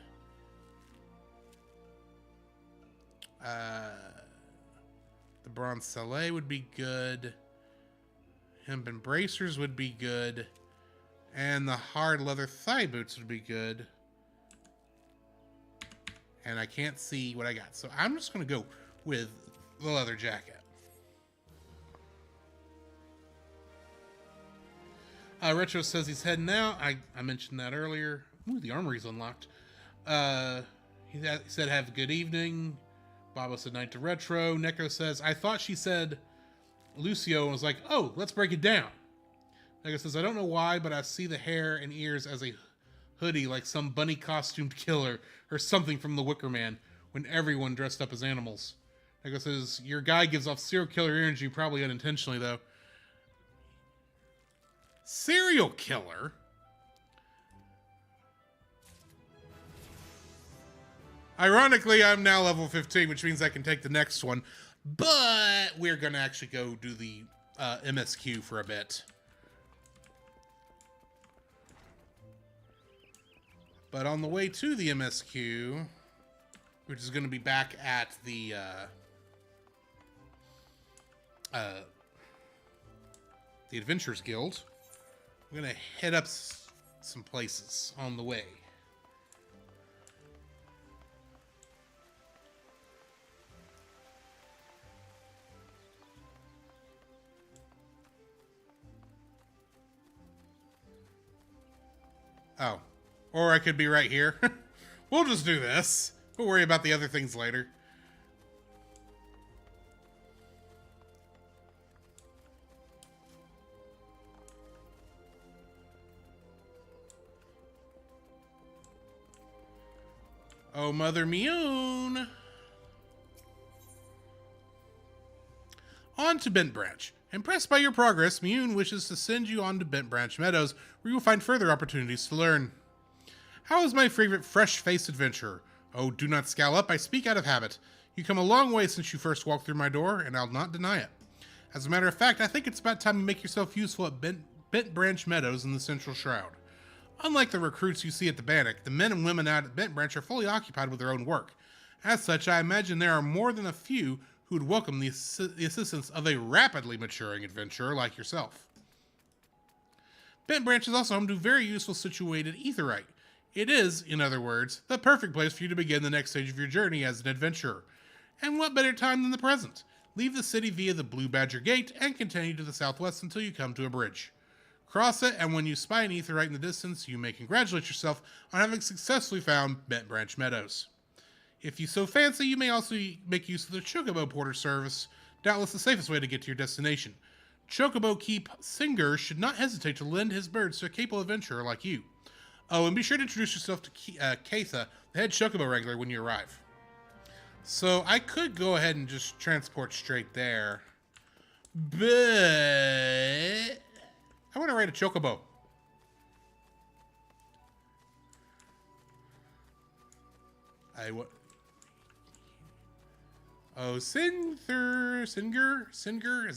The bronze sallet would be good. Hempen bracers would be good. And the hard leather thigh boots would be good. And I can't see what I got. So I'm just going to go with the leather jacket. Retro says he's heading out. I mentioned that earlier. Ooh, the armory's unlocked. He said, have a good evening. Baba said night to Retro. Neko says, I thought she said Lucio and was like, oh, let's break it down. Neko says, I don't know why, but I see the hair and ears as a hoodie like some bunny costumed killer or something from the Wicker Man when everyone dressed up as animals. Neko says, your guy gives off serial killer energy, probably unintentionally though. Serial killer? Ironically, I'm now level 15, which means I can take the next one. But we're going to actually go do the MSQ for a bit. But on the way to the MSQ, which is going to be back at the Adventurers Guild, I'm going to head up some places on the way. Oh. Or I could be right here. We'll just do this. We'll worry about the other things later. Oh, Mother Mioun. On to Bent Branch. Impressed by your progress, Mioun wishes to send you on to Bent Branch Meadows, where you will find further opportunities to learn. How is my favorite fresh-faced adventurer? Oh, do not scowl up, I speak out of habit. You come a long way since you first walked through my door, and I'll not deny it. As a matter of fact, I think it's about time you make yourself useful at Bent Branch Meadows in the Central Shroud. Unlike the recruits you see at the Bannock, the men and women out at Bent Branch are fully occupied with their own work. As such, I imagine there are more than a few who would welcome the assistance of a rapidly maturing adventurer like yourself. Bent Branch is also home to very useful situated Aetheryte. It is, in other words, the perfect place for you to begin the next stage of your journey as an adventurer. And what better time than the present? Leave the city via the Blue Badger Gate and continue to the southwest until you come to a bridge. Cross it, and when you spy an Aetheryte in the distance, you may congratulate yourself on having successfully found Bent Branch Meadows. If you so fancy, you may also make use of the Chocobo Porter service, doubtless the safest way to get to your destination. Chocobo Keep Singer should not hesitate to lend his birds to a capable adventurer like you. Oh, and be sure to introduce yourself to Keitha, the head Chocobo Wrangler, when you arrive. So I could go ahead and just transport straight there, but I want to ride a Chocobo. Oh, Singer, is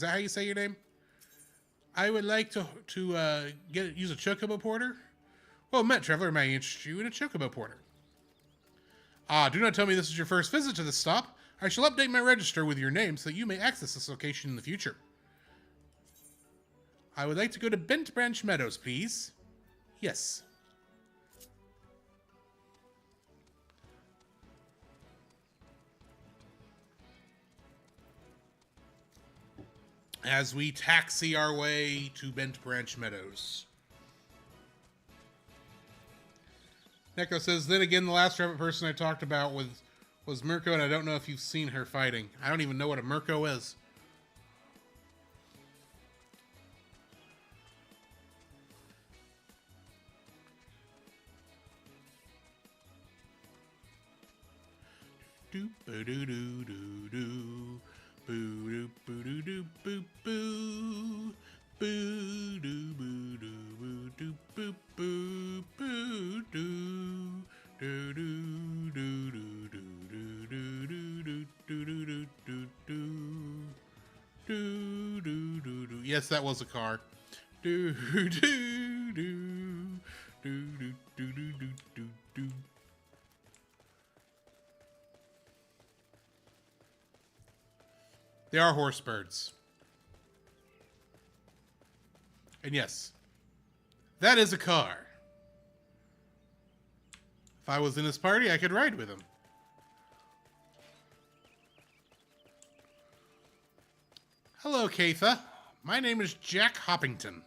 that how you say your name? I would like to use a Chocobo Porter. Well, Met Traveler, may I interest you in a Chocobo Porter? Ah, do not tell me this is your first visit to this stop. I shall update my register with your name so that you may access this location in the future. I would like to go to Bent Branch Meadows, please. Yes. As we taxi our way to Bent Branch Meadows. Neko says, then again, the last rabbit person I talked about was Mirko, and I don't know if you've seen her fighting. I don't even know what a Mirko is. Do boo doo doo doo doo. Boo doo boo doo doo boo boo. Boo doo boo doo boo doo boo boo boo doo. Do do do do do do do do do do do do do do do do. Yes, that was a car. Do do do do do do do do do. They are horse birds. And yes, that is a car. If I was in his party, I could ride with him. Hello, Keitha. My name is Jack Hoppington.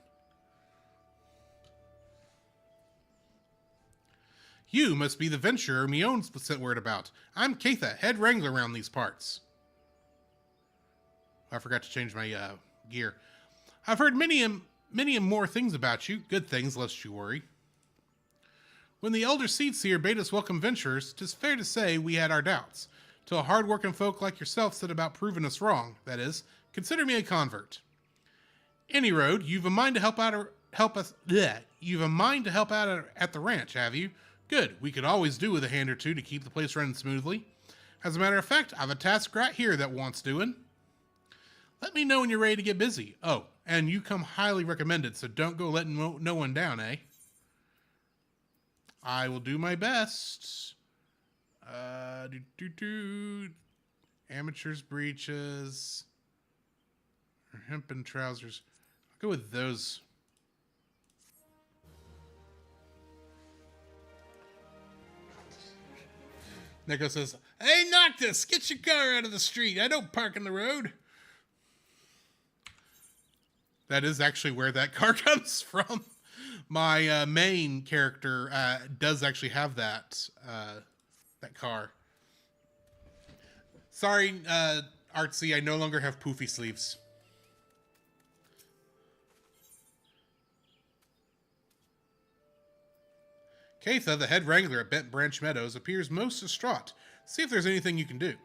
You must be the venturer Mioun sent word about. I'm Keitha, head wrangler around these parts. I forgot to change my gear. I've heard many and more things about you. Good things, lest you worry. When the Elder Seedseer bade us welcome venturers, 'tis fair to say we had our doubts, till a hard-working folk like yourself set about proving us wrong. That is, consider me a convert. Any road, you've a mind to help us. Bleh, you've a mind to help out at the ranch, have you? Good. We could always do with a hand or two to keep the place running smoothly. As a matter of fact, I've a task right here that wants doing. Let me know when you're ready to get busy. Oh, and you come highly recommended, so don't go letting no one down, eh? I will do my best. Amateurs breeches. Or hempen trousers. I'll go with those. Neko says, "Hey, Noctis, get your car out of the street. I don't park in the road." That is actually where that car comes from. My main character does actually have that car. Sorry, Artsy, I no longer have poofy sleeves. Katha, the head wrangler at Bent Branch Meadows, appears most distraught. See if there's anything you can do.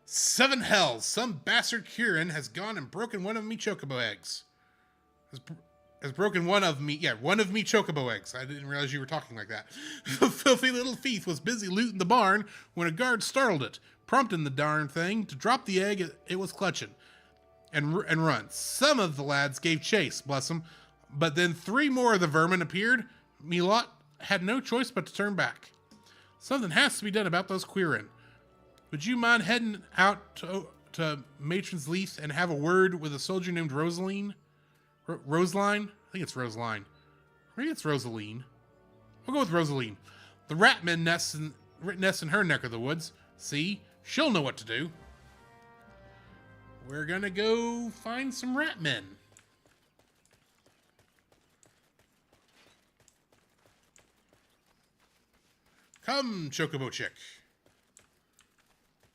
Seven hells! Some bastard Kieran has gone and broken one of me chocobo eggs. Has broken one of me chocobo eggs. I didn't realize you were talking like that. The filthy little thief was busy looting the barn when a guard startled it, prompting the darn thing to drop the egg it was clutching and run. Some of the lads gave chase, bless them, but then 3 more of the vermin appeared. Me lot had no choice but to turn back. Something has to be done about those Quirin. Would you mind heading out to Matron's Leith and have a word with a soldier named Rosaline? Rosaline? I think it's Rosaline. Maybe it's Rosaline. We'll go with Rosaline. The ratmen nest in her neck of the woods. See? She'll know what to do. We're gonna go find some ratmen. Come, Chocobo Chick.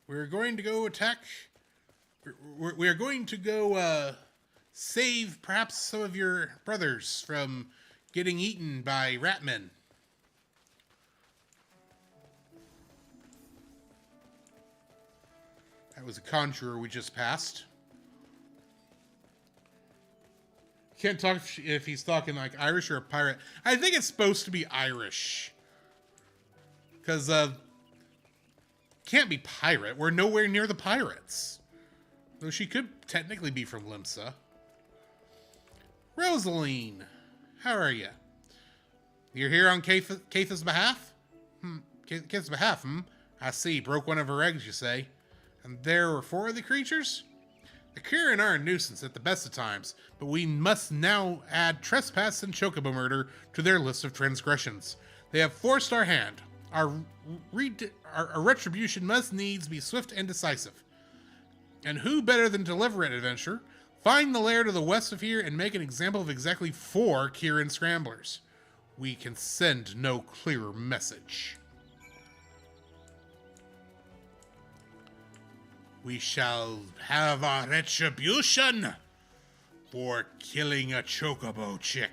We're going to go attack. We're going to go save perhaps some of your brothers from getting eaten by ratmen. That was a conjurer we just passed. Can't talk if he's talking like Irish or a pirate. I think it's supposed to be Irish. Because, can't be pirate. We're nowhere near the pirates. Though she could technically be from Limsa. Rosaline, how are you? You're here on Katha's behalf? Katha's behalf, I see. Broke one of her eggs, you say. And there were 4 of the creatures? The Kieran are a nuisance at the best of times, but we must now add trespass and chocobo murder to their list of transgressions. They have forced our hand. Our retribution must needs be swift and decisive. And who better than to Leverett adventure? Find the lair to the west of here and make an example of exactly 4 Kieran scramblers. We can send no clearer message. We shall have our retribution for killing a chocobo chick.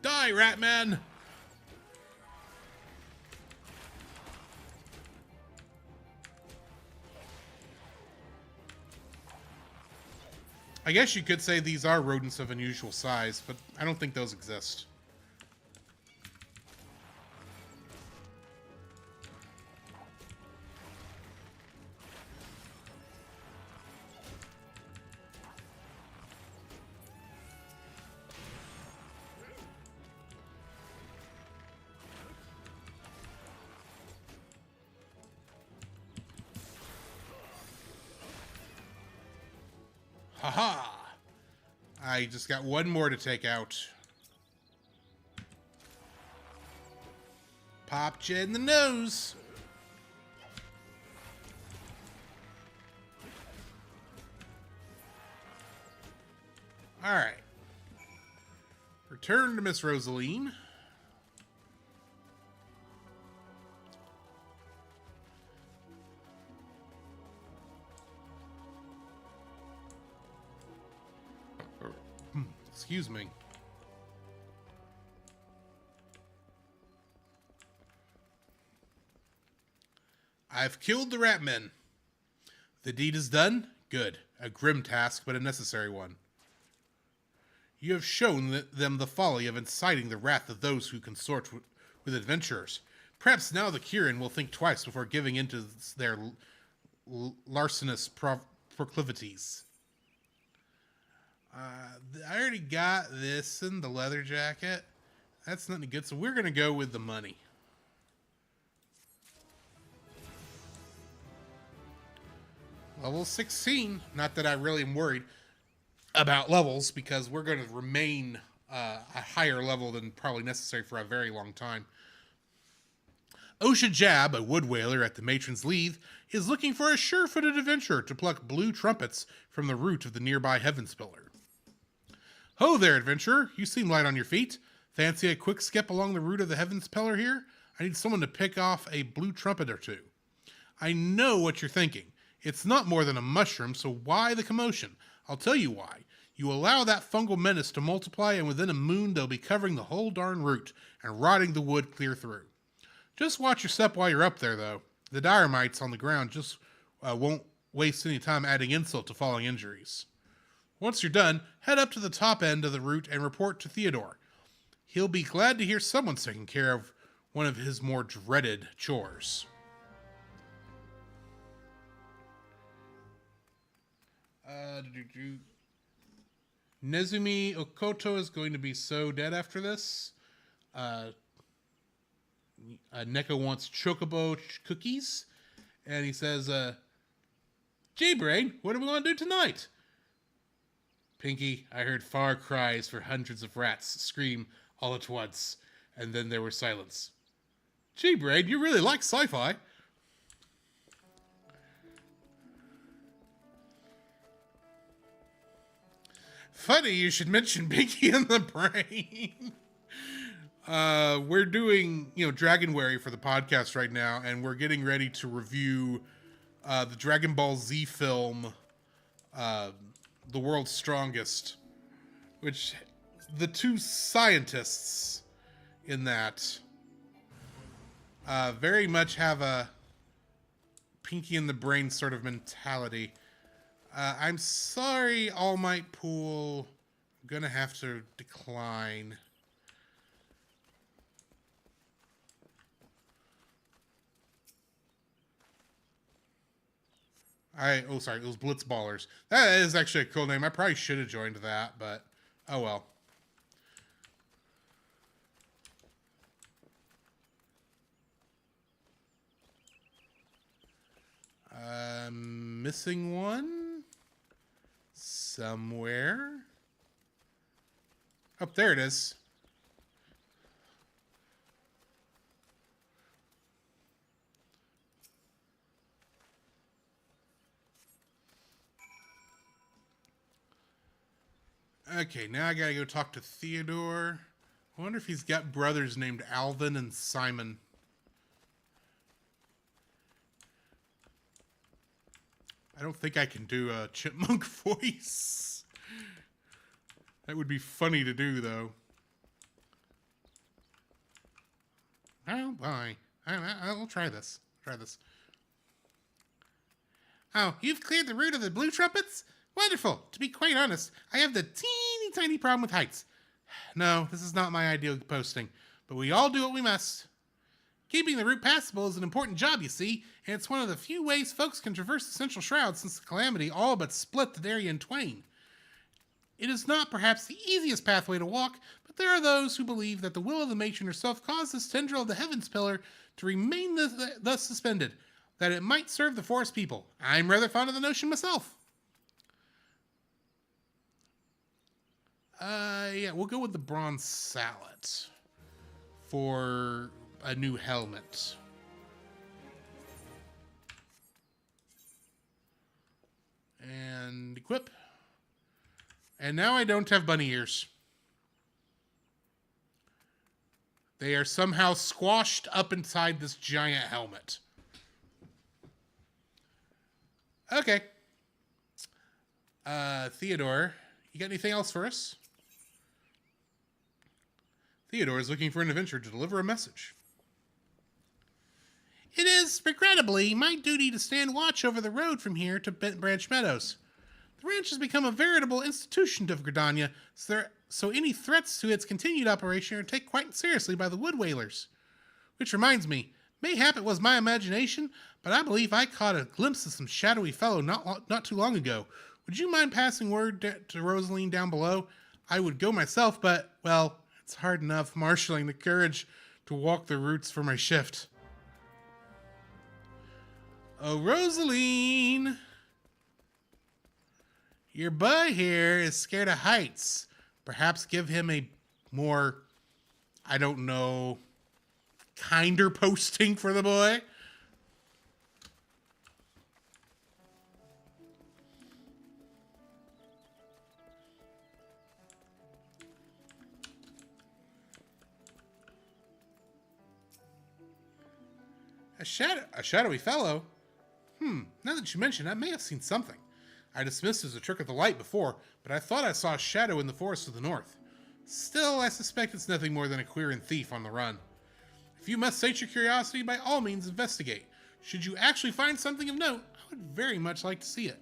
Die, Ratman! I guess you could say these are rodents of unusual size, but I don't think those exist. Haha! I just got one more to take out. Popped you in the nose. Alright. Return to Miss Rosaline. Excuse me. I've killed the Ratmen. The deed is done? Good. A grim task, but a necessary one. You have shown them the folly of inciting the wrath of those who consort with adventurers. Perhaps now the Kirin will think twice before giving in to their larcenous proclivities. I already got this and the leather jacket. That's not any good, so we're going to go with the money. Level 16. Not that I really am worried about levels, because we're going to remain a higher level than probably necessary for a very long time. Osha Jab, a wood whaler at the Matron's Leith, is looking for a sure-footed adventurer to pluck blue trumpets from the root of the nearby Heaven's Pillar. Ho there, adventurer. You seem light on your feet. Fancy a quick skip along the route of the Heaven's Pillar here? I need someone to pick off a blue trumpet or two. I know what you're thinking. It's not more than a mushroom, so why the commotion? I'll tell you why. You allow that fungal menace to multiply, and within a moon they'll be covering the whole darn route and rotting the wood clear through. Just watch your step while you're up there, though. The Diremites on the ground just won't waste any time adding insult to falling injuries. Once you're done, head up to the top end of the route and report to Theodore. He'll be glad to hear someone's taking care of one of his more dreaded chores. Nezumi Okoto is going to be so dead after this. Neko wants chocobo cookies, and he says, J-Brain, what do we want to do tonight? Pinky, I heard far cries for hundreds of rats scream all at once, and then there was silence. J-Brain, you really like sci-fi. Funny you should mention Pinky and the Brain. We're doing, Dragonwary for the podcast right now, and we're getting ready to review the Dragon Ball Z film, The World's Strongest, which the two scientists in that very much have a Pinky and the Brain sort of mentality. I'm sorry, All Might Pool. I'm gonna have to decline. Sorry, it was Blitzballers. That is actually a cool name. I probably should have joined that, but oh well. Missing one somewhere. Oh, there it is. Okay, now I gotta go talk to Theodore. I wonder if he's got brothers named Alvin and Simon. I don't think I can do a chipmunk voice. That would be funny to do, though. Oh, boy. I'll try this. Oh, you've cleared the route of the blue trumpets? Wonderful. To be quite honest, I have the teeny tiny problem with heights. No, this is not my ideal posting, but we all do what we must. Keeping the route passable is an important job, you see, and it's one of the few ways folks can traverse the Central Shroud since the Calamity all but split the Darien in twain. It is not perhaps the easiest pathway to walk, but there are those who believe that the will of the matron herself caused this tendril of the Heaven's Pillar to remain thus suspended, that it might serve the forest people. I'm rather fond of the notion myself. Yeah, we'll go with the bronze sallet for a new helmet. And equip. And now I don't have bunny ears. They are somehow squashed up inside this giant helmet. Okay. Theodore, you got anything else for us? Theodore is looking for an adventurer to deliver a message. It is, regrettably, my duty to stand watch over the road from here to Bent Branch Meadows. The ranch has become a veritable institution of Gridania, so any threats to its continued operation are taken quite seriously by the Wood Whalers. Which reminds me, mayhap it was my imagination, but I believe I caught a glimpse of some shadowy fellow not too long ago. Would you mind passing word to Rosaline down below? I would go myself, but, well, it's hard enough marshaling the courage to walk the routes for my shift. Oh, Rosaline! Your boy here is scared of heights. Perhaps give him a more, I don't know, kinder posting for the boy. A shadowy fellow? Now that you mention it, I may have seen something. I dismissed it as a trick of the light before, but I thought I saw a shadow in the forest to the north. Still, I suspect it's nothing more than a queer thief on the run. If you must sate your curiosity, by all means investigate. Should you actually find something of note, I would very much like to see it.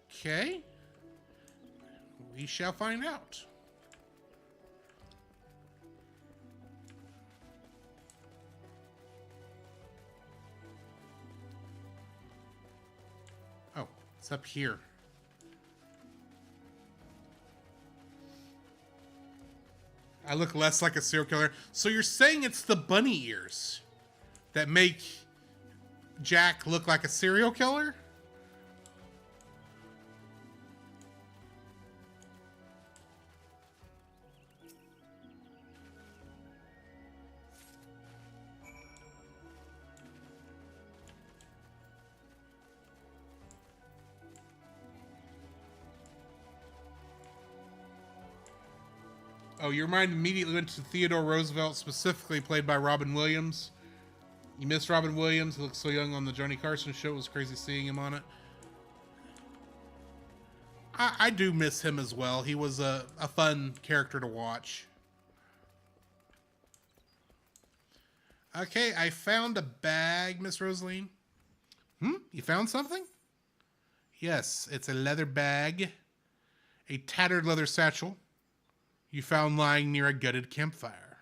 Okay. We shall find out. Oh, it's up here. I look less like a serial killer. So you're saying it's the bunny ears that make Jack look like a serial killer? Oh, your mind immediately went to Theodore Roosevelt, specifically played by Robin Williams. You missed Robin Williams. He looks so young on the Johnny Carson show. It was crazy seeing him on it. I do miss him as well. He was a fun character to watch. Okay, I found a bag, Miss Rosaline. You found something? Yes, it's a leather bag. A tattered leather satchel. You found lying near a gutted campfire.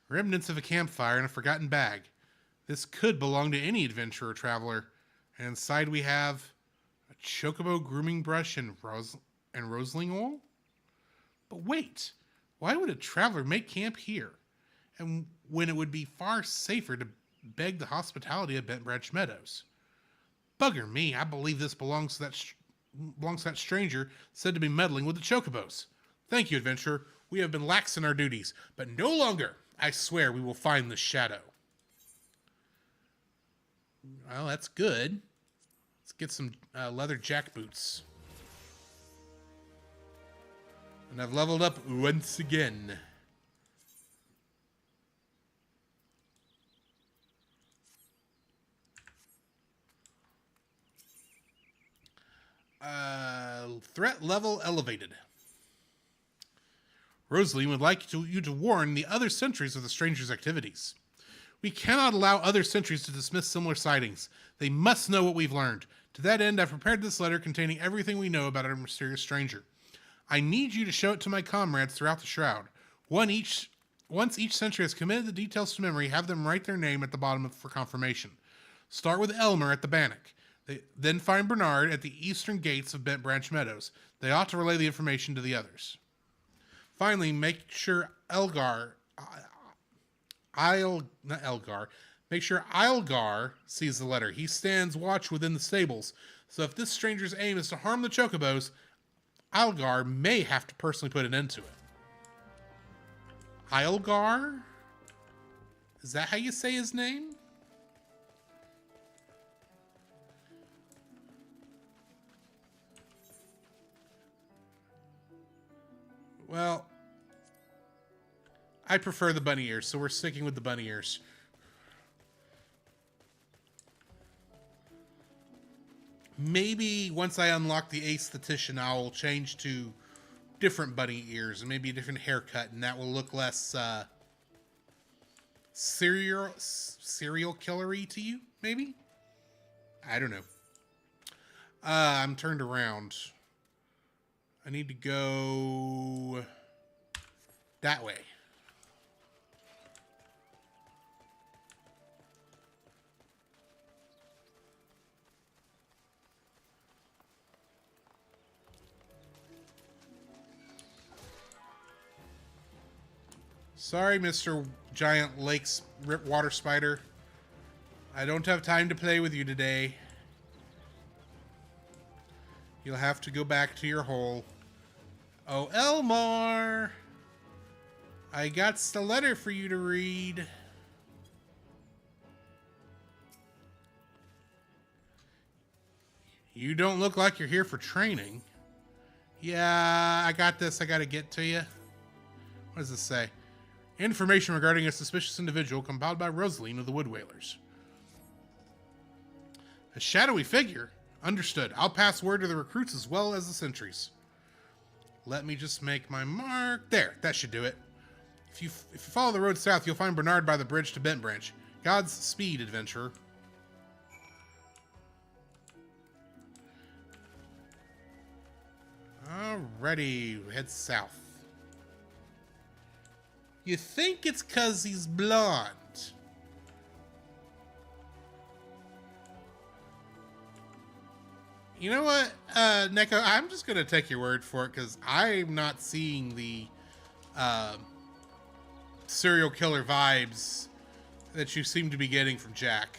Remnants of a campfire in a forgotten bag. This could belong to any adventurer or traveler. And inside we have a chocobo grooming brush and Rosaline oil? But wait, why would a traveler make camp here? And when it would be far safer to beg the hospitality of Bent Branch Meadows? Bugger me, I believe this belongs to that stranger said to be meddling with the chocobos. Thank you, adventurer. We have been lax in our duties, but no longer. I swear we will find the shadow. Well, that's good. Let's get some leather jack boots. And I've leveled up once again. Threat level elevated. Rosaline would like you to warn the other sentries of the stranger's activities. We cannot allow other sentries to dismiss similar sightings. They must know what we've learned. To that end, I've prepared this letter containing everything we know about our mysterious stranger. I need you to show it to my comrades throughout the Shroud. Once each sentry has committed the details to memory, have them write their name at the bottom for confirmation. Start with Elmer at the Bannock. Then find Bernard at the eastern gates of Bent Branch Meadows. They ought to relay the information to the others. Finally, make sure make sure Ilgar sees the letter. He stands watch within the stables. So if this stranger's aim is to harm the chocobos, Ilgar may have to personally put an end to it. Ilgar? Is that how you say his name? Well, I prefer the bunny ears, so we're sticking with the bunny ears. Maybe once I unlock the aesthetician, I'll change to different bunny ears and maybe a different haircut, and that will look less serial killery to you, maybe? I don't know. I'm turned around. I need to go that way. Sorry, Mr. Giant Lakes Water Spider. I don't have time to play with you today. You'll have to go back to your hole. Oh, Elmar! I got the letter for you to read. You don't look like you're here for training. Yeah, I got this. I gotta get to you. What does this say? Information regarding a suspicious individual compiled by Rosaline of the Wood Whalers. A shadowy figure? Understood. I'll pass word to the recruits as well as the sentries. Let me just make my mark. There, that should do it. If you follow the road south, you'll find Bernard by the bridge to Bent Branch. God's speed, adventurer. Alrighty, head south. You think it's 'cause he's blonde. You know what, Neko, I'm just going to take your word for it because I'm not seeing the serial killer vibes that you seem to be getting from Jack.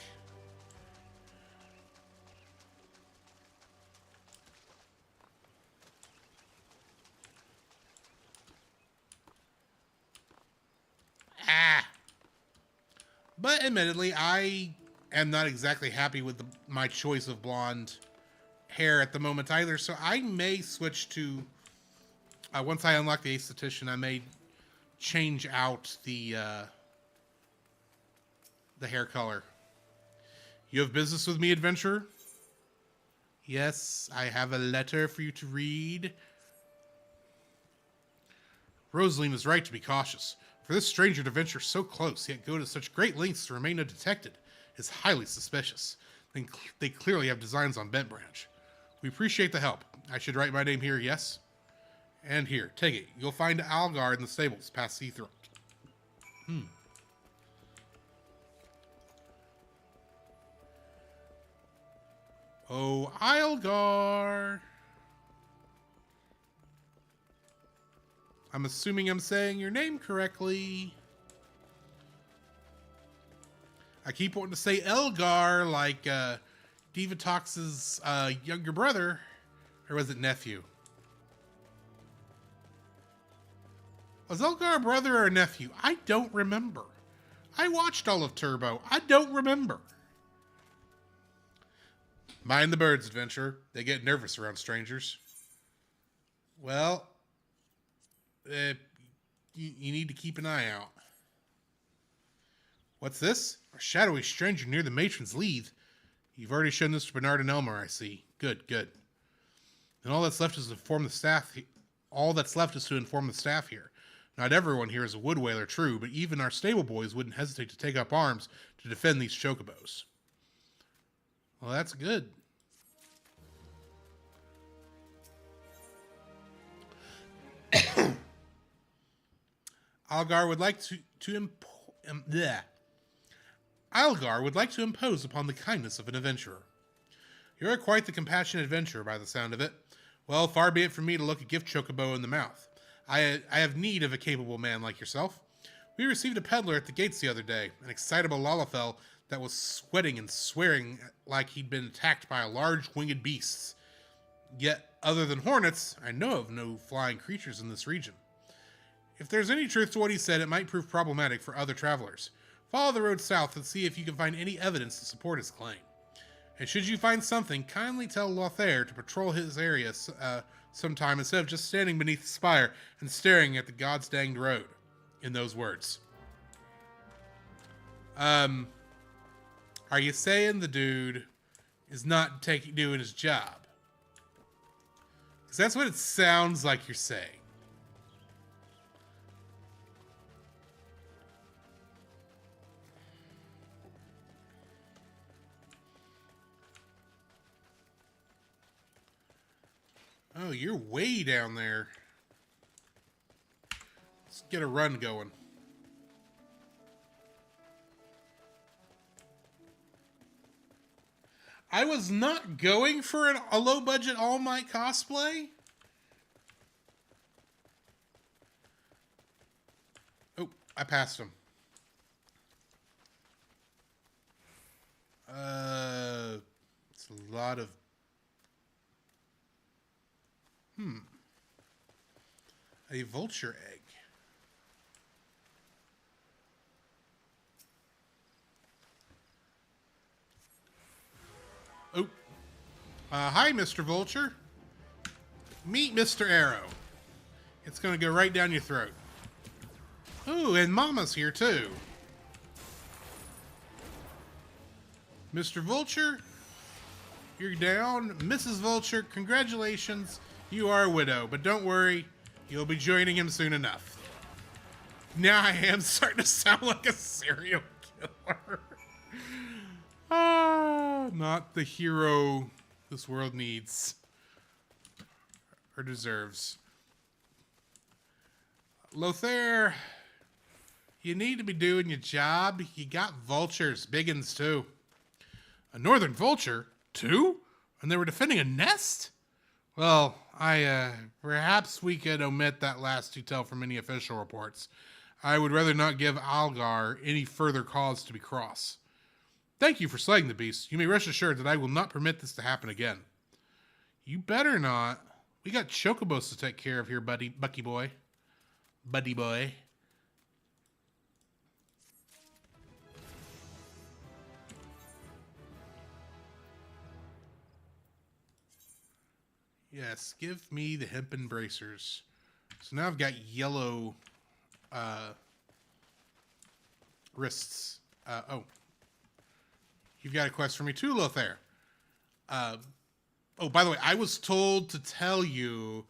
But admittedly, I am not exactly happy with my choice of blonde hair at the moment either, so I may switch to, once I unlock the Aesthetician, I may change out the hair color. You have business with me, adventurer? Yes, I have a letter for you to read. Rosaline is right to be cautious. For this stranger to venture so close, yet go to such great lengths to remain undetected, is highly suspicious. They clearly have designs on Bent Branch. We appreciate the help. I should write my name here, yes? And here, take it. You'll find Algar in the stables past Seathroat. Oh, Algar! I'm assuming I'm saying your name correctly. I keep wanting to say Elgar like Divatox's younger brother. Or was it nephew? Was Elgar a brother or a nephew? I don't remember. I watched all of Turbo. I don't remember. Mind the birds, adventurer. They get nervous around strangers. Well, you need to keep an eye out. What's this? A shadowy stranger near the matron's lead. You've already shown this to Bernard and Elmar, I see. Good, good. And all that's left is to inform the staff. All that's left is to inform the staff here. Not everyone here is a wood whaler, true, but even our stable boys wouldn't hesitate to take up arms to defend these chocobos. Well, that's good. Algar would like Algar would like to impose upon the kindness of an adventurer. You're quite the compassionate adventurer by the sound of it. Well, far be it from me to look a gift chocobo in the mouth. I have need of a capable man like yourself. We received a peddler at the gates the other day, an excitable Lalafell that was sweating and swearing like he'd been attacked by a large winged beast. Yet, other than hornets, I know of no flying creatures in this region. If there's any truth to what he said, it might prove problematic for other travelers. Follow the road south and see if you can find any evidence to support his claim. And should you find something, kindly tell Lothair to patrol his area sometime instead of just standing beneath the spire and staring at the God's danged road. In those words. Are you saying the dude is not doing his job? Because that's what it sounds like you're saying. Oh, you're way down there. Let's get a run going. I was not going for a low-budget All Might cosplay. Oh, I passed him. It's a lot of... A vulture egg. Oh. Hi, Mr. Vulture. Meet Mr. Arrow. It's gonna go right down your throat. Ooh, and Mama's here too. Mr. Vulture, you're down. Mrs. Vulture, congratulations. You are a widow, but don't worry. You'll be joining him soon enough. Now I am starting to sound like a serial killer. Not the hero this world needs. Or deserves. Lothair, you need to be doing your job. You got vultures, big uns too. A northern vulture? Too? And they were defending a nest? Well, perhaps we could omit that last detail from any official reports. I would rather not give Algar any further cause to be cross. Thank you for slaying the beast. You may rest assured that I will not permit this to happen again. You better not. We got chocobos to take care of here, Bucky boy. Buddy boy. Yes, give me the hempen bracers. So now I've got yellow wrists. Oh. You've got a quest for me too, Lothair. Oh, by the way, I was told to tell you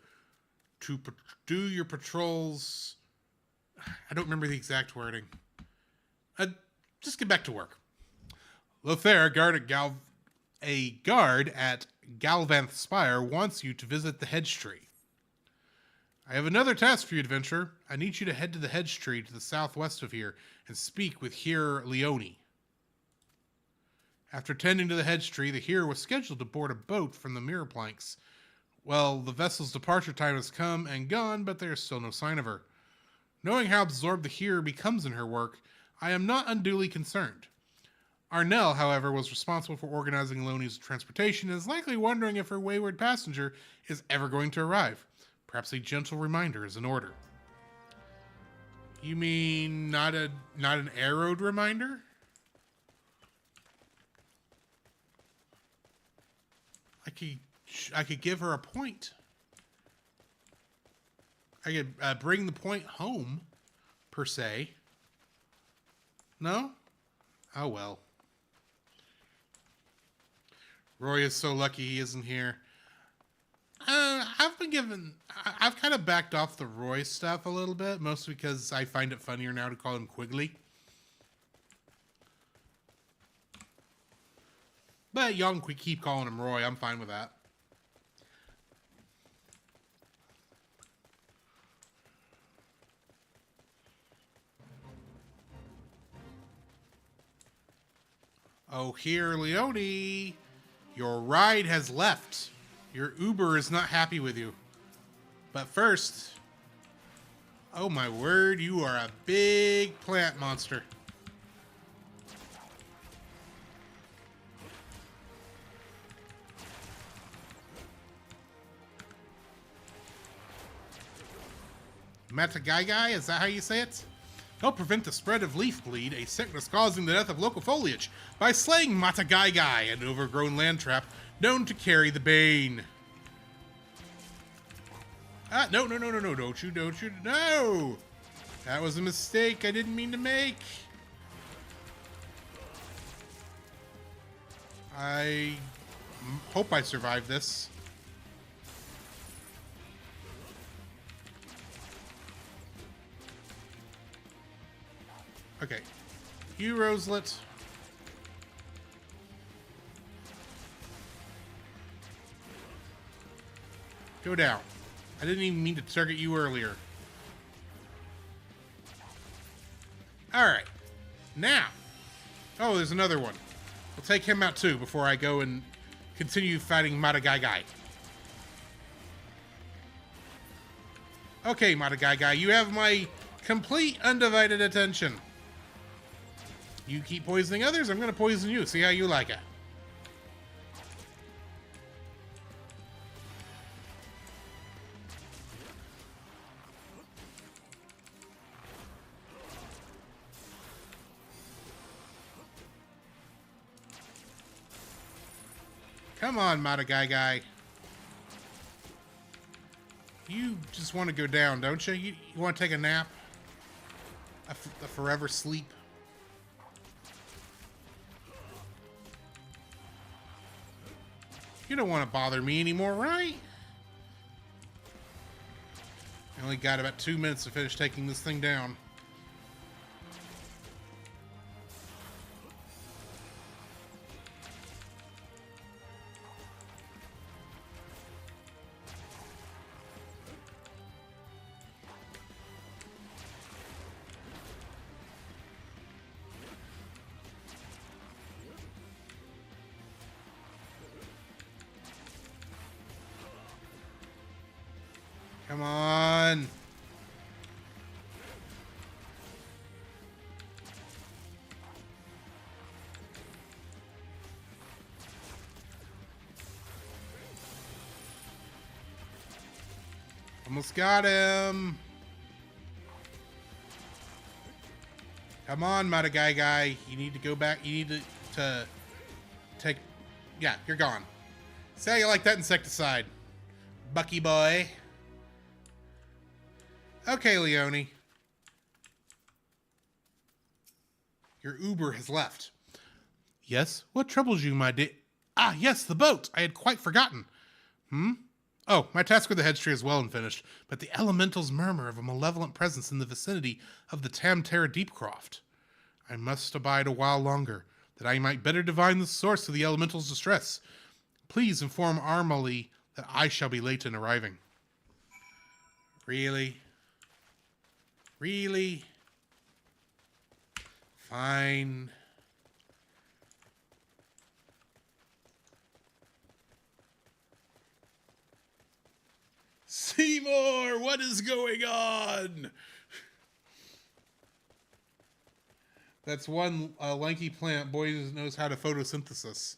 to do your patrols. I don't remember the exact wording. Just get back to work. Lothair, a guard at Galvanth Spire wants you to visit the hedge tree. I have another task for you, adventurer. I need you to head to the hedge tree to the southwest of here and speak with Heer Leone. After tending to the hedge tree, the Heer was scheduled to board a boat from the Mirror Planks. Well, the vessel's departure time has come and gone, but there is still no sign of her. Knowing how absorbed the Heer becomes in her work, I am not unduly concerned. Arnell, however, was responsible for organizing Leone's transportation and is likely wondering if her wayward passenger is ever going to arrive. Perhaps a gentle reminder is in order. You mean not an arrowed reminder? I could give her a point. I could bring the point home, per se. No? Oh well. Roy is so lucky he isn't here. I've kind of backed off the Roy stuff a little bit, mostly because I find it funnier now to call him Quigley. But y'all can keep calling him Roy. I'm fine with that. Oh, Heer Leone, your ride has left. Your Uber is not happy with you. But first, oh my word, you are a big plant monster. Matagaigai, is that how you say it? Help prevent the spread of leaf bleed, a sickness causing the death of local foliage, by slaying Matagaigai, an overgrown land trap known to carry the bane. No, don't you, no! That was a mistake I didn't mean to make. I hope I survive this. Okay. You, Roselet. Go down. I didn't even mean to target you earlier. Alright. Now. Oh, there's another one. We'll take him out too before I go and continue fighting Madagaigai. Okay, Madagaigai, you have my complete undivided attention. You keep poisoning others, I'm going to poison you. See how you like it. Come on, Madagaigai. You just want to go down, don't you? You want to take a nap? A forever sleep? You don't want to bother me anymore, right? I only got about 2 minutes to finish taking this thing down. Come on. Almost got him. Come on, Madagaigai. You need to go back. You need to take... Yeah, you're gone. Say how you like that insecticide, Bucky boy. Okay, Leone. Your Uber has left. Yes? What troubles you, my dear? Ah, yes, the boat! I had quite forgotten. Oh, my task with the headstree is well and finished, but the elementals murmur of a malevolent presence in the vicinity of the Tamterra Deepcroft. I must abide a while longer, that I might better divine the source of the elementals' distress. Please inform Armali that I shall be late in arriving. Really? Really? Fine. Seymour, what is going on? That's one lanky plant. Boy knows how to photosynthesize.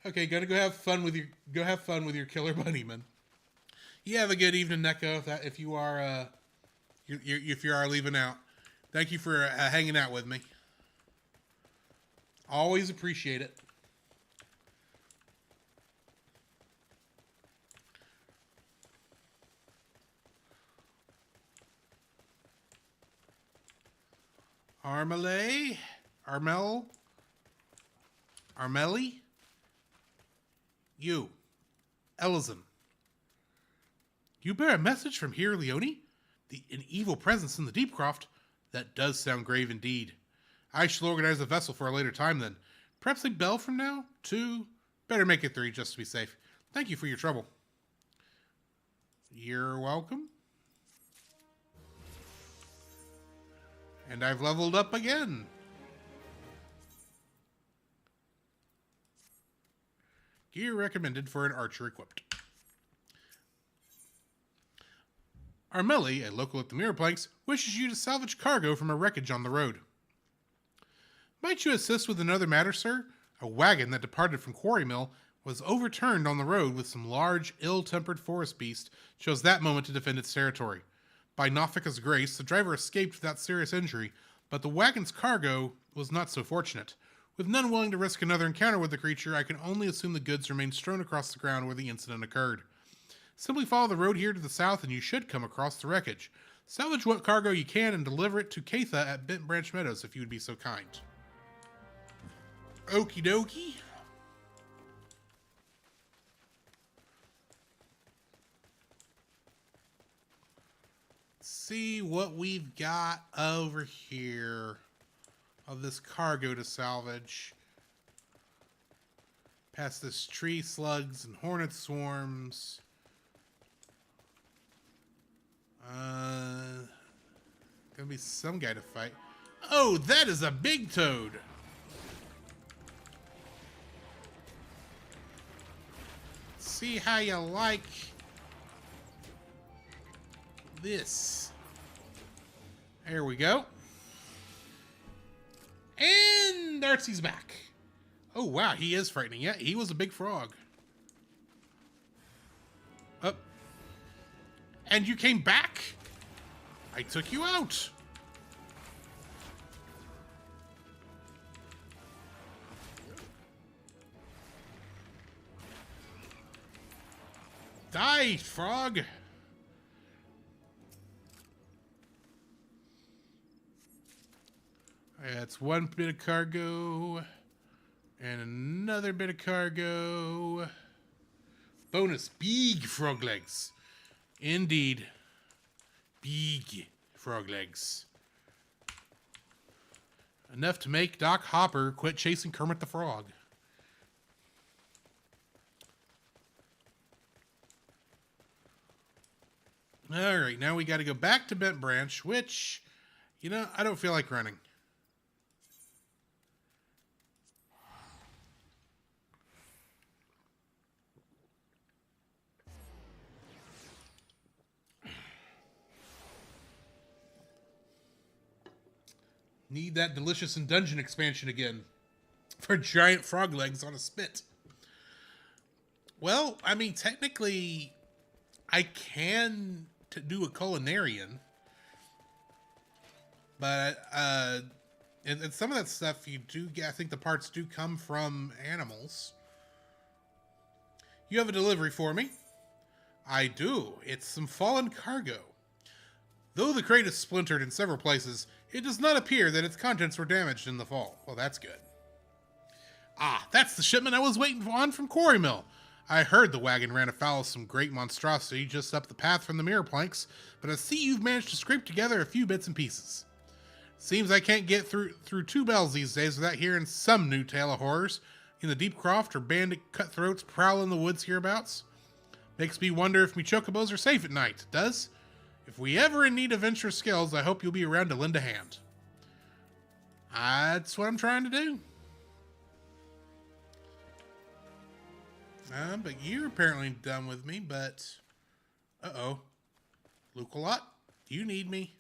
Okay, gotta go have fun with your killer bunnyman. You have a good evening, Neko. If you are leaving out, thank you for hanging out with me. Always appreciate it. Armeli? You. Elizan. You bear a message from here, Leone? An evil presence in the Deepcroft? That does sound grave indeed. I shall organize a vessel for a later time then. Perhaps a bell from now? 2? Better make it 3 just to be safe. Thank you for your trouble. You're welcome. And I've leveled up again. Gear recommended for an archer equipped. Armeli, a local at the Mirrorplanks, wishes you to salvage cargo from a wreckage on the road. Might you assist with another matter, sir? A wagon that departed from Quarry Mill was overturned on the road with some large, ill-tempered forest beast chose that moment to defend its territory. By Nafika's grace, the driver escaped without serious injury, but the wagon's cargo was not so fortunate. With none willing to risk another encounter with the creature, I can only assume the goods remained strewn across the ground where the incident occurred. Simply follow the road here to the south and you should come across the wreckage. Salvage what cargo you can and deliver it to Keitha at Bent Branch Meadows if you would be so kind. Okie dokie. Let's see what we've got over here of this cargo to salvage. Past this tree slugs and hornet swarms. Gonna be some guy to fight. Oh, that is a big toad. See how you like this. There we go. And Darcy's back. Oh, wow, he is frightening. Yeah, he was a big frog. Up. And you came back? I took you out. Die, frog. That's one bit of cargo. And another bit of cargo. Bonus, big frog legs. Indeed. Big frog legs. Enough to make Doc Hopper quit chasing Kermit the Frog. Alright, now we got to go back to Bent Branch, which, you know, I don't feel like running. Need that Delicious in Dungeon expansion again for giant frog legs on a spit. Well, I mean, technically, I can do a culinarian, but and some of that stuff you do get. I think the parts do come from animals. You have a delivery for me? I do. It's some fallen cargo. Though the crate is splintered in several places, it does not appear that its contents were damaged in the fall. Well, that's good. Ah, that's the shipment I was waiting on from Quarry Mill. I heard the wagon ran afoul of some great monstrosity just up the path from the mirror planks, but I see you've managed to scrape together a few bits and pieces. Seems I can't get through 2 bells these days without hearing some new tale of horrors in the deep croft or bandit cutthroats prowling the woods hereabouts. Makes me wonder if me chocobos are safe at night, does? If we ever in need of venture skills, I hope you'll be around to lend a hand. That's what I'm trying to do. But you're apparently done with me, but... Uh-oh. Luke-a-lot? Do you need me?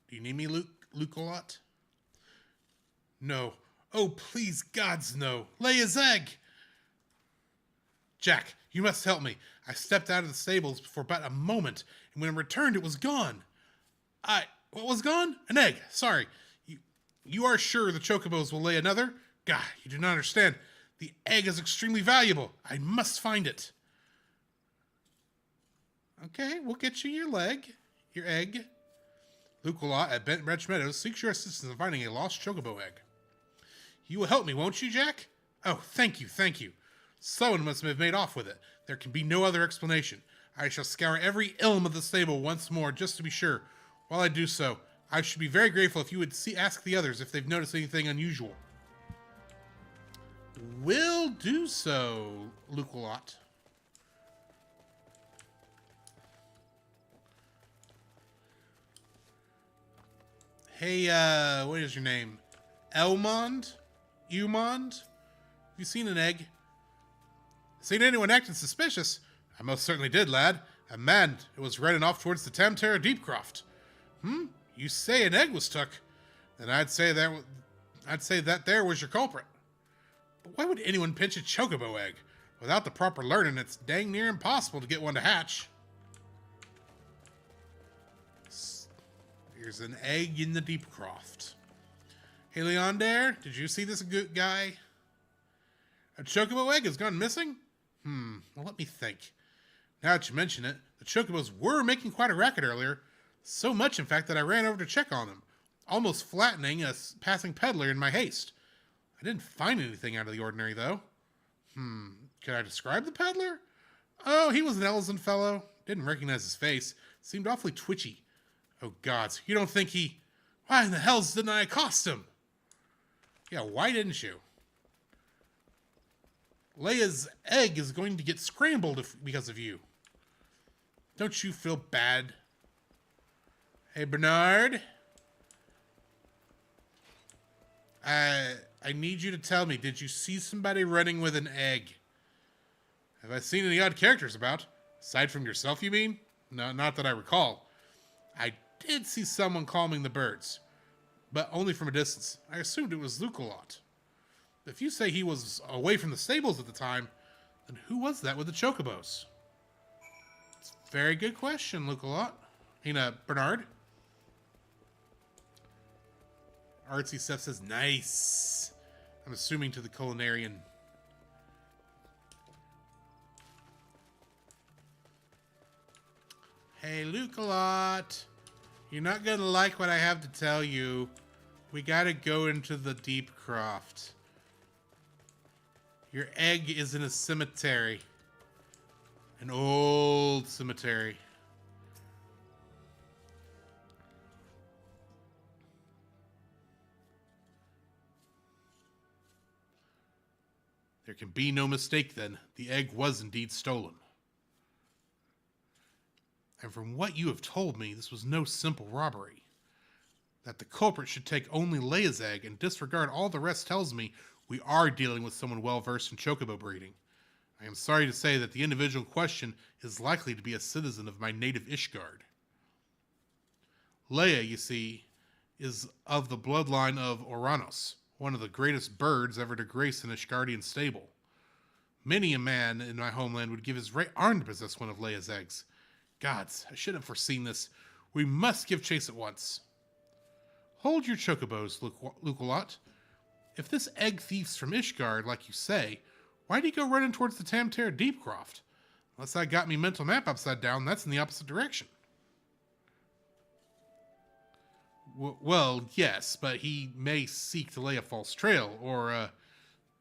Do you need me, Luke-a-lot? No. Oh, please, gods, no. Lay his egg! Jack, you must help me. I stepped out of the stables for about a moment, and when I returned, it was gone. What was gone? An egg. Sorry. You are sure the chocobos will lay another? God, you do not understand. The egg is extremely valuable. I must find it. Okay, we'll get you your egg. Luke-a-lot at Bent Branch Meadows seeks your assistance in finding a lost chocobo egg. You will help me, won't you, Jack? Oh, thank you. Someone must have made off with it. There can be no other explanation. I shall scour every elm of the stable once more, just to be sure. While I do so, I should be very grateful if you would ask the others if they've noticed anything unusual. Will do so, Luke-a-lot. Hey, what is your name? Elmond? Umond? Have you seen an egg? Seen anyone acting suspicious? I most certainly did, lad. A man who was running off towards the Tamtara Deepcroft. You say an egg was took? Then I'd say that there was your culprit. But why would anyone pinch a chocobo egg? Without the proper learning, it's dang near impossible to get one to hatch. There's an egg in the Deepcroft. Hey, Leander, did you see this good guy? A chocobo egg has gone missing? Well, let me think. Now that you mention it, the chocobos were making quite a racket earlier. So much, in fact, that I ran over to check on them, almost flattening a passing peddler in my haste. I didn't find anything out of the ordinary, though. Could I describe the peddler? Oh, he was an Elzen fellow. Didn't recognize his face. Seemed awfully twitchy. Oh, gods. You don't think he... Why in the hells didn't I accost him? Yeah, why didn't you? Leia's egg is going to get scrambled because of you. Don't you feel bad? Hey, Bernard. I need you to tell me, did you see somebody running with an egg? Have I seen any odd characters about? Aside from yourself, you mean? No, not that I recall. I did see someone calming the birds, but only from a distance. I assumed it was Lucolot. If you say he was away from the stables at the time, then who was that with the chocobos? It's a very good question, Lucolot. Bernard. Artsy Steph says, nice. I'm assuming to the culinarian. Hey, Lucolot. You're not going to like what I have to tell you. We got to go into the Deep Croft. Your egg is in a cemetery. An old cemetery. There can be no mistake then. The egg was indeed stolen. And from what you have told me, this was no simple robbery. That the culprit should take only Leia's egg and disregard all the rest tells me we are dealing with someone well-versed in chocobo breeding. I am sorry to say that the individual in question is likely to be a citizen of my native Ishgard. Leia, you see, is of the bloodline of Oranos, one of the greatest birds ever to grace an Ishgardian stable. Many a man in my homeland would give his right arm to possess one of Leia's eggs. Gods, I should have foreseen this. We must give chase at once. Hold your chocobos, Lucolot. If this egg thief's from Ishgard, like you say, why'd he go running towards the Tamtara Deepcroft? Unless I got me mental map upside down, that's in the opposite direction. Well, yes, but he may seek to lay a false trail, or,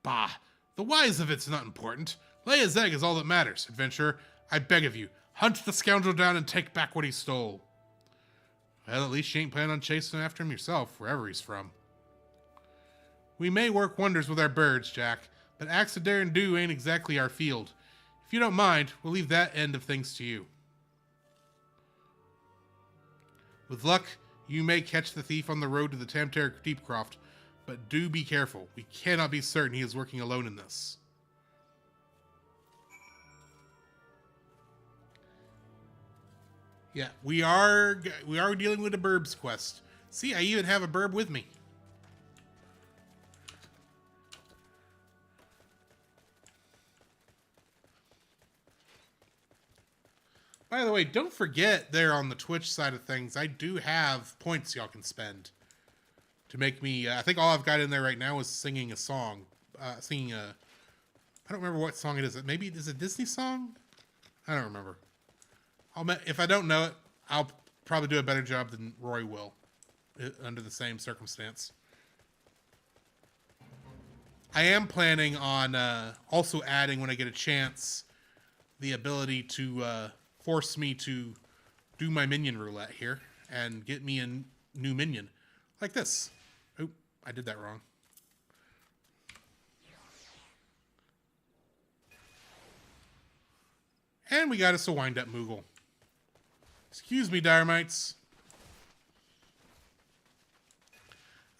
bah, the whys of it's not important. Leia's egg is all that matters, adventurer. I beg of you, hunt the scoundrel down and take back what he stole. Well, at least you ain't planning on chasing after him yourself, wherever he's from. We may work wonders with our birds, Jack, but acts of dare and do ain't exactly our field. If you don't mind, we'll leave that end of things to you. With luck, you may catch the thief on the road to the Tamtara Deepcroft, but do be careful. We cannot be certain he is working alone in this. Yeah, we are dealing with a burb's quest. See, I even have a burb with me. By the way, don't forget there on the Twitch side of things, I do have points y'all can spend to make me. I think all I've got in there right now is singing a song. I don't remember what song it is. Maybe it is a Disney song. I don't remember. If I don't know it, I'll probably do a better job than Roy will under the same circumstance. I am planning on also adding, when I get a chance, the ability to force me to do my minion roulette here and get me a new minion. Like this. Oop, I did that wrong. And we got us a wind-up Moogle. Excuse me, Diremites.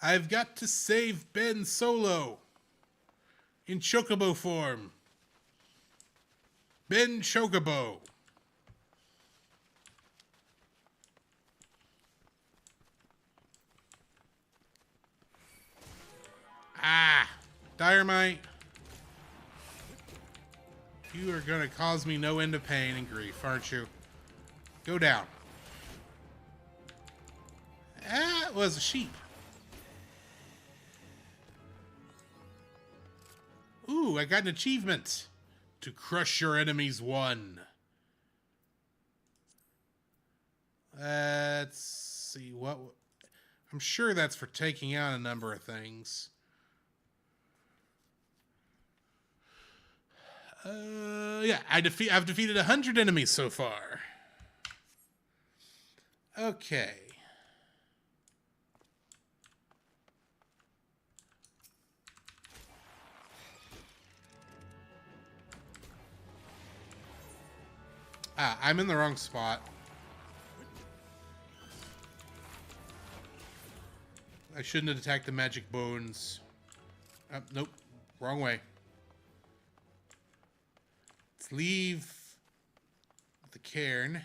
I've got to save Ben Solo in Chocobo form. Ben Chocobo. Ah, Diremite. You are going to cause me no end of pain and grief, aren't you? Go down. That was a sheep. Ooh, I got an achievement. To crush your enemies one. Let's see what... I'm sure that's for taking out a number of things. Yeah, I've defeated 100 enemies so far. Okay. Ah, I'm in the wrong spot. I shouldn't have attacked the magic bones. Nope. Wrong way. Let's leave the cairn.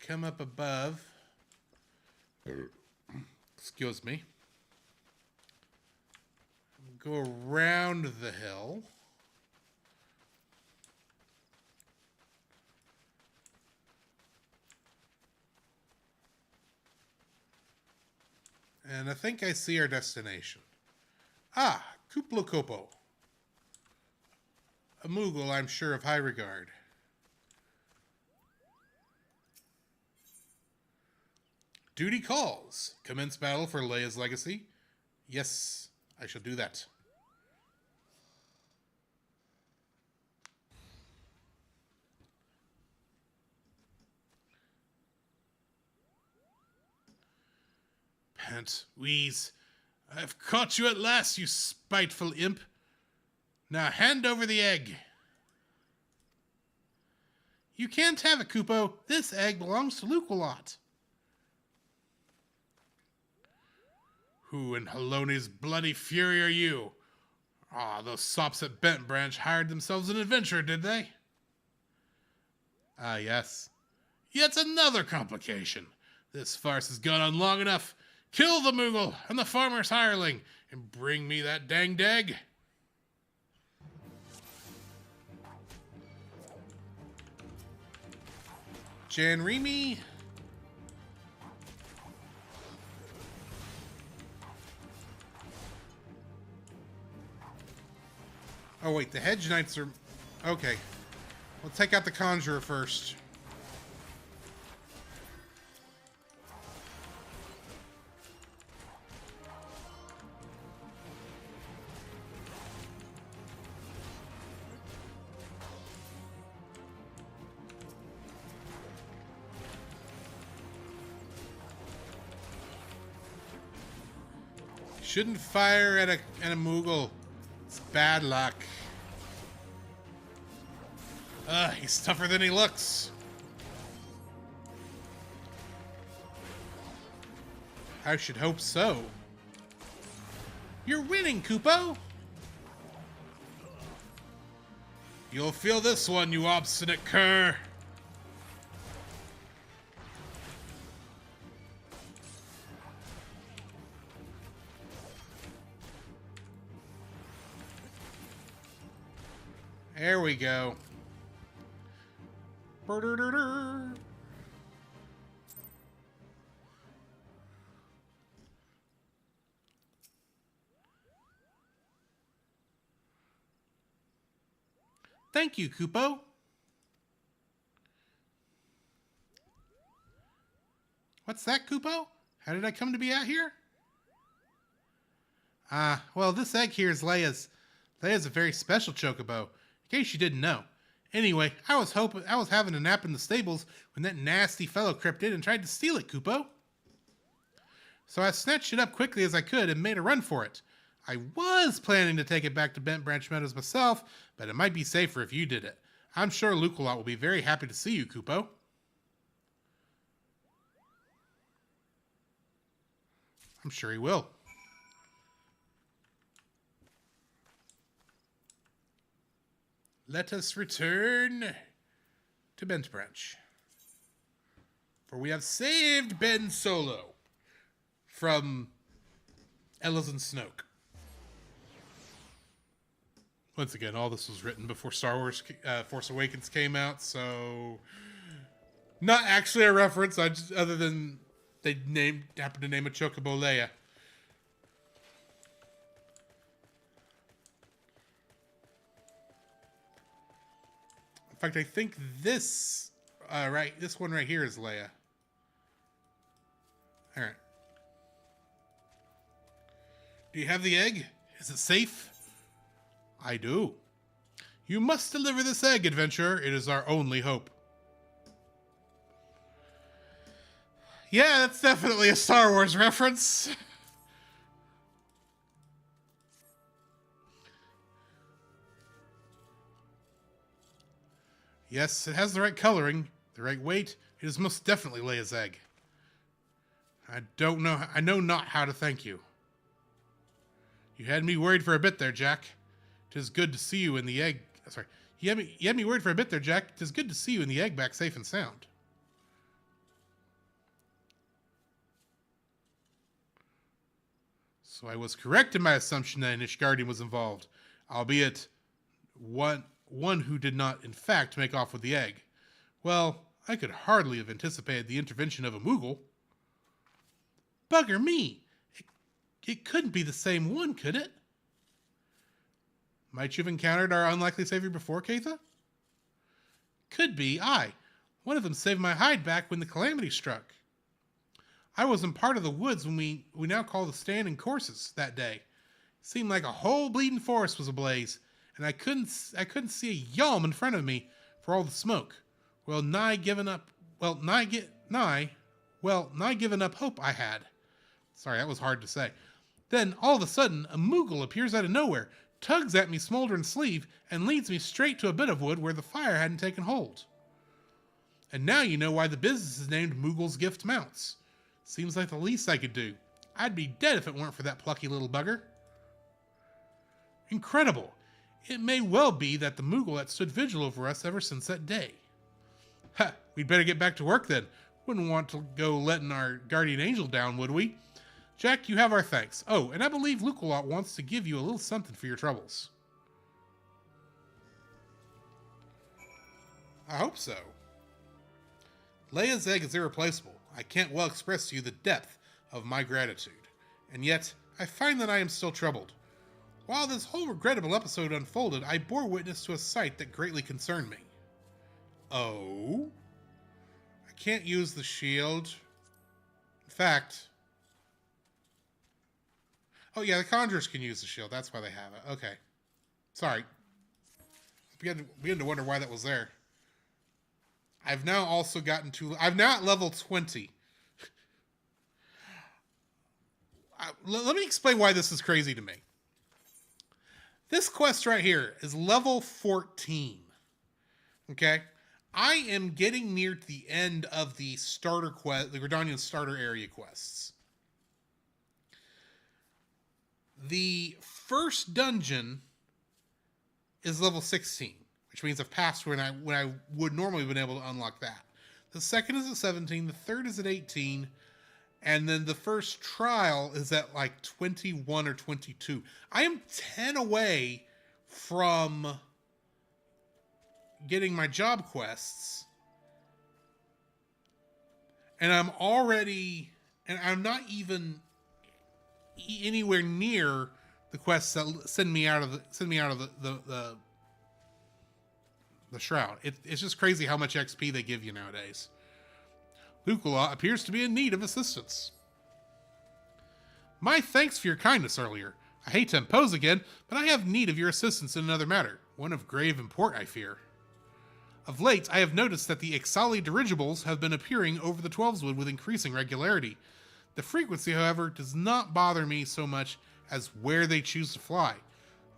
Come up above. Excuse me. Go around the hill. And I think I see our destination. Ah, Kuplo Kopo. A Moogle, I'm sure, of high regard. Duty calls. Commence battle for Leia's legacy. Yes, I shall do that. Pant, wheeze. I've caught you at last, you spiteful imp. Now hand over the egg. You can't have it, Kupo. This egg belongs to Luculot. Who in Haloni's bloody fury are you? Ah, those sops at Bent Branch hired themselves an adventurer, did they? Ah, yes. Yet another complication. This farce has gone on long enough. Kill the Moogle and the farmer's hireling, and bring me that danged egg. Janrimi. Oh wait, the Hedge Knights are... Okay. We'll take out the Conjurer first. Shouldn't fire at a Moogle. It's bad luck. He's tougher than he looks. I should hope so. You're winning, Kupo. You'll feel this one, you obstinate cur. There we go. Thank you, Kupo. What's that, Kupo? How did I come to be out here? Well, this egg here is Leia's. Leia's a very special chocobo. In case you didn't know. Anyway, I was having a nap in the stables when that nasty fellow crept in and tried to steal it, Kupo. So I snatched it up quickly as I could and made a run for it. I was planning to take it back to Bent Branch Meadows myself, but it might be safer if you did it. I'm sure Luculot will be very happy to see you, Kupo. I'm sure he will. Let us return to Bent Branch. For we have saved Ben Solo from Ellison Snoke. Once again, all this was written before Star Wars Force Awakens came out, so not actually a reference, other than they happened to name a Chocobo Leia. In fact, I think this one right here is Leia. All right. Do you have the egg? Is it safe? I do. You must deliver this egg, adventurer. It is our only hope. Yeah, that's definitely a Star Wars reference. Yes, it has the right coloring, the right weight. It is most definitely Leia's egg. I don't know. I know not how to thank you. You had me worried for a bit there, Jack. 'Tis good to see you in the egg. Sorry, you had me worried for a bit there, Jack. 'Tis good to see you in the egg back safe and sound. So I was correct in my assumption that an Ishgardian was involved, albeit one who did not, in fact, make off with the egg. Well, I could hardly have anticipated the intervention of a Moogle. Bugger me! It couldn't be the same one, could it? Might you have encountered our unlikely savior before, Keitha? Could be, aye. One of them saved my hide back when the calamity struck. I wasn't part of the woods when we now call the stand in courses that day. It seemed like a whole bleeding forest was ablaze, and I couldn't see a yalm in front of me for all the smoke. Nigh given up hope I had. Sorry, that was hard to say. Then, all of a sudden, a Moogle appears out of nowhere, tugs at me smoldering sleeve, and leads me straight to a bit of wood where the fire hadn't taken hold. And now you know why the business is named Moogle's Gift Mounts. Seems like the least I could do. I'd be dead if it weren't for that plucky little bugger. Incredible. It may well be that the Moogle had stood vigil over us ever since that day. Ha! We'd better get back to work then. Wouldn't want to go letting our guardian angel down, would we? Jack, you have our thanks. Oh, and I believe Luculot wants to give you a little something for your troubles. I hope so. Leia's egg is irreplaceable. I can't well express to you the depth of my gratitude. And yet, I find that I am still troubled. While this whole regrettable episode unfolded, I bore witness to a sight that greatly concerned me. Oh? I can't use the shield. In fact... Oh yeah, the Conjurers can use the shield. That's why they have it. Okay. Sorry. I began to wonder why that was there. I've now also gotten to... I'm now at level 20. Let me explain why this is crazy to me. This quest right here is level 14. Okay? I am getting near to the end of the starter quest, the Gridanian starter area quests. The first dungeon is level 16, which means I've passed when I would normally have been able to unlock that. The second is at 17, the third is at 18, and then the first trial is at like 21 or 22. I am 10 away from getting my job quests, and I'm not even anywhere near the quests that send me out of the shroud. It's just crazy how much XP they give you nowadays. Luculot appears to be in need of assistance. My thanks for your kindness earlier. I hate to impose again, but I have need of your assistance in another matter, one of grave import, I fear. Of late, I have noticed that the Ixali dirigibles have been appearing over the Twelveswood with increasing regularity. The frequency, however, does not bother me so much as where they choose to fly,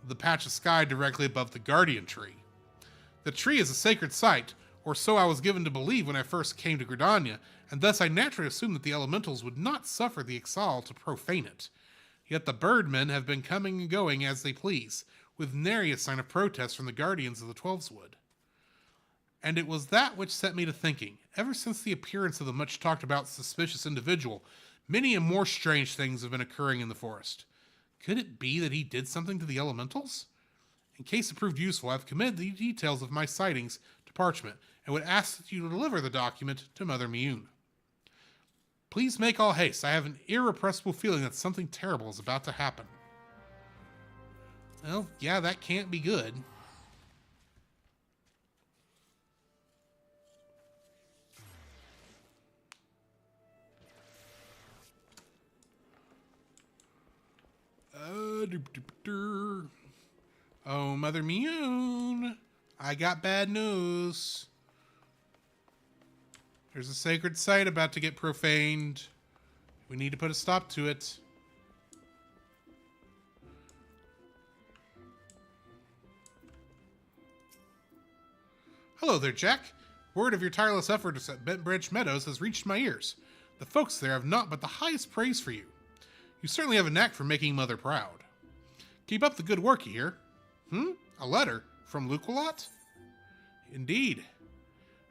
the patch of sky directly above the Guardian Tree. The tree is a sacred site, or so I was given to believe when I first came to Gridania, and thus I naturally assumed that the elementals would not suffer the Ixal to profane it. Yet the birdmen have been coming and going as they please, with nary a sign of protest from the guardians of the Twelveswood. And it was that which set me to thinking. Ever since the appearance of the much talked about suspicious individual, many and more strange things have been occurring in the forest. Could it be that he did something to the elementals? In case it proved useful, I've committed the details of my sightings to parchment, and would ask that you deliver the document to Mother Mioun. Please make all haste. I have an irrepressible feeling that something terrible is about to happen. Well, yeah, that can't be good. Oh, Mother Mioun, I got bad news. There's a sacred site about to get profaned. We need to put a stop to it. Hello there, Jack. Word of your tireless efforts at Bentbridge Meadows has reached my ears. The folks there have naught but the highest praise for you. You certainly have a knack for making Mother proud. Keep up the good work, you hear? A letter? From Luculot? Indeed.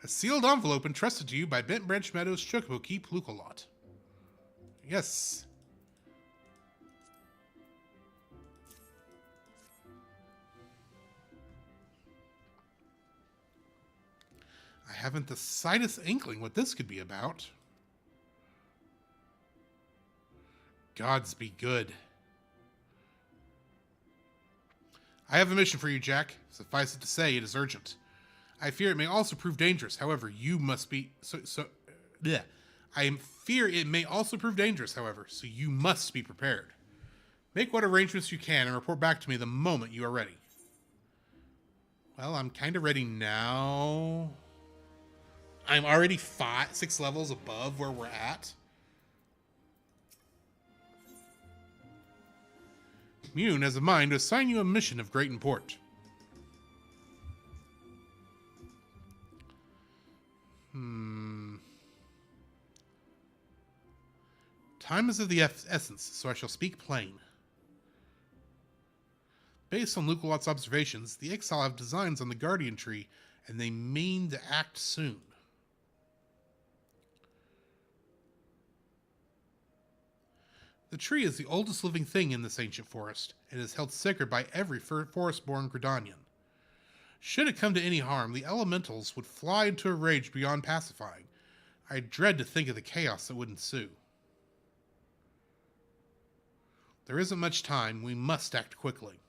A sealed envelope entrusted to you by Bentbridge Meadows Chocobo Keep Luculot. Yes. I haven't the slightest inkling what this could be about. Gods be good. I have a mission for you, Jack. Suffice it to say, it is urgent. I fear it may also prove dangerous. However, you must be... I fear it may also prove dangerous, however, so you must be prepared. Make what arrangements you can and report back to me the moment you are ready. Well, I'm kind of ready now. I'm already 6 levels above where we're at. Mune has a mind to assign you a mission of great import. Time is of the essence, so I shall speak plain. Based on Luculot's observations, the Ixal have designs on the Guardian Tree, and they mean to act soon. The tree is the oldest living thing in this ancient forest, and is held sacred by every forest-born Gridanian. Should it come to any harm, the elementals would fly into a rage beyond pacifying. I dread to think of the chaos that would ensue. There isn't much time. We must act quickly.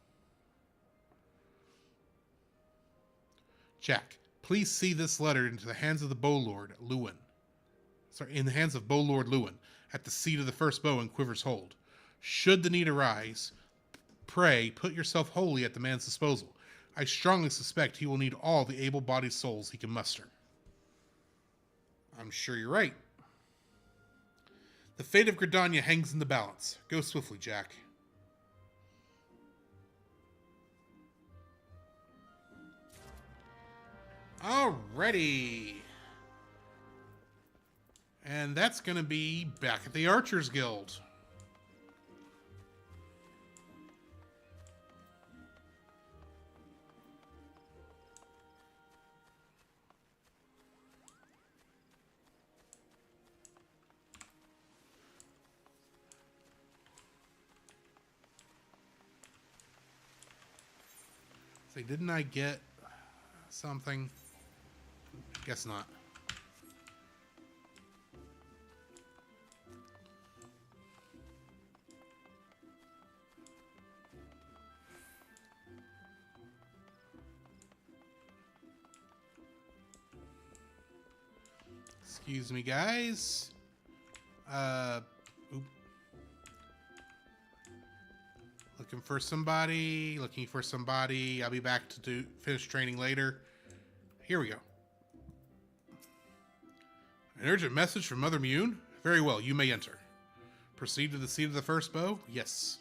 Jack, please see this letter into the hands of the Bowlord Lewin. In the hands of Bowlord Lewin, at the seat of the first bow in Quiver's Hold. Should the need arise, pray put yourself wholly at the man's disposal. I strongly suspect he will need all the able-bodied souls he can muster. I'm sure you're right. The fate of Gridania hangs in the balance. Go swiftly, Jack. Alrighty. And that's going to be back at the Archers Guild. Say, didn't I get something? Guess not. Excuse me, guys. Looking for somebody. I'll be back to finish training later. Here we go. An urgent message from Mother Mune? Very well, you may enter. Proceed to the seat of the first bow? Yes.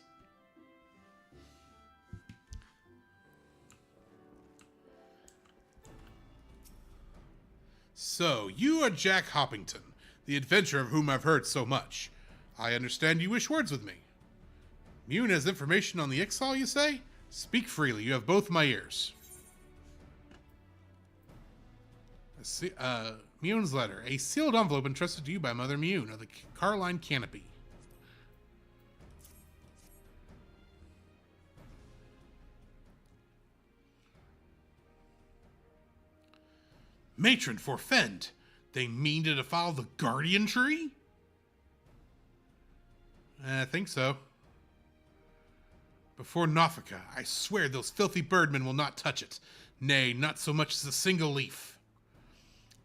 So, you are Jack Hoppington, the adventurer of whom I've heard so much. I understand you wish words with me. Mune has information on the Ixal, you say? Speak freely, you have both my ears. Mune's letter. A sealed envelope entrusted to you by Mother Mune of the Carline Canopy. Matron forfend. They mean to defile the Guardian Tree? I think so. Before Nofika, I swear those filthy birdmen will not touch it. Nay, not so much as a single leaf.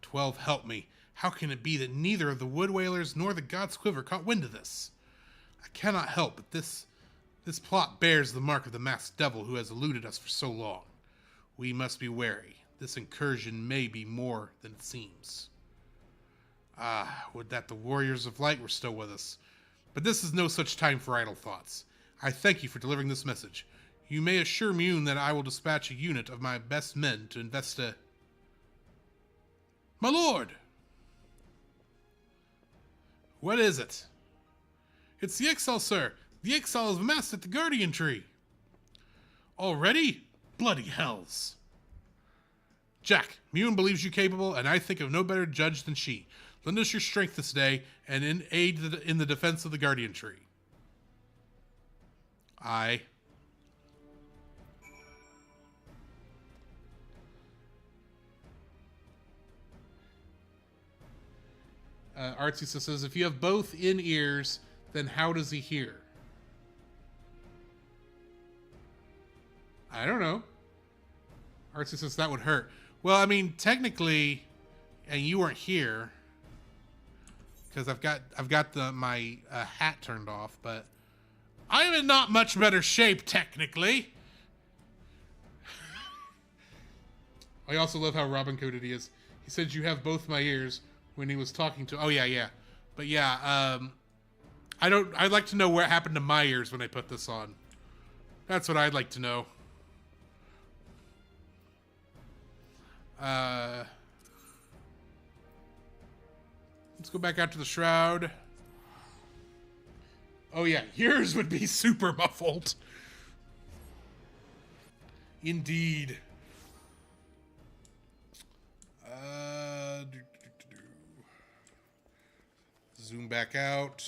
12 help me. How can it be that neither of the Wood Whalers nor the God's Quiver caught wind of this? I cannot help but this plot bears the mark of the masked devil who has eluded us for so long. We must be wary. This incursion may be more than it seems. Ah, would that the warriors of light were still with us. But this is no such time for idle thoughts. I thank you for delivering this message. You may assure Mune that I will dispatch a unit of my best men to investigate. My lord! What is it? It's the Exile, sir. The Exile is massed at the Guardian Tree. Already? Bloody hells. Jack, Mune believes you capable, and I think of no better judge than she. Lend us your strength this day, and aid in the defense of the Guardian Tree. Aye. Artsy says, if you have both in ears, then how does he hear? I don't know. Artsy says that would hurt. Well, I mean, technically, and you weren't here because I've got my hat turned off, but I'm in not much better shape technically. I also love how Robin coded he is. He said you have both my ears when he was talking to. Oh yeah. But yeah, I'd like to know what happened to my ears when I put this on. That's what I'd like to know. Let's go back out to the shroud. Oh yeah, yours would be super muffled. Indeed. Zoom back out.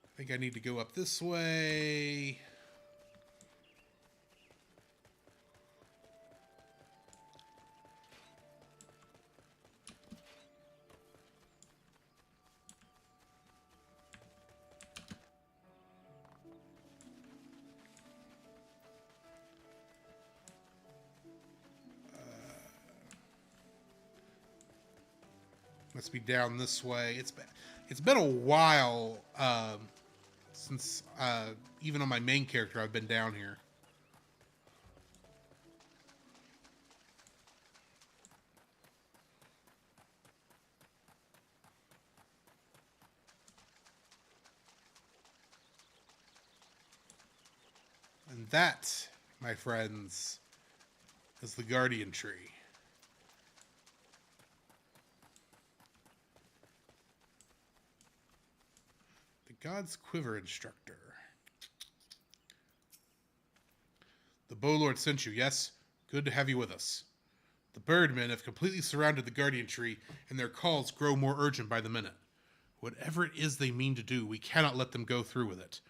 I think I need to go up this way. Must be down this way. It's been a while since even on my main character I've been down here. And that, my friends, is the Guardian Tree. God's Quiver Instructor. The Bowlord sent you, yes? Good to have you with us. The Birdmen have completely surrounded the Guardian Tree, and their calls grow more urgent by the minute. Whatever it is they mean to do, we cannot let them go through with it.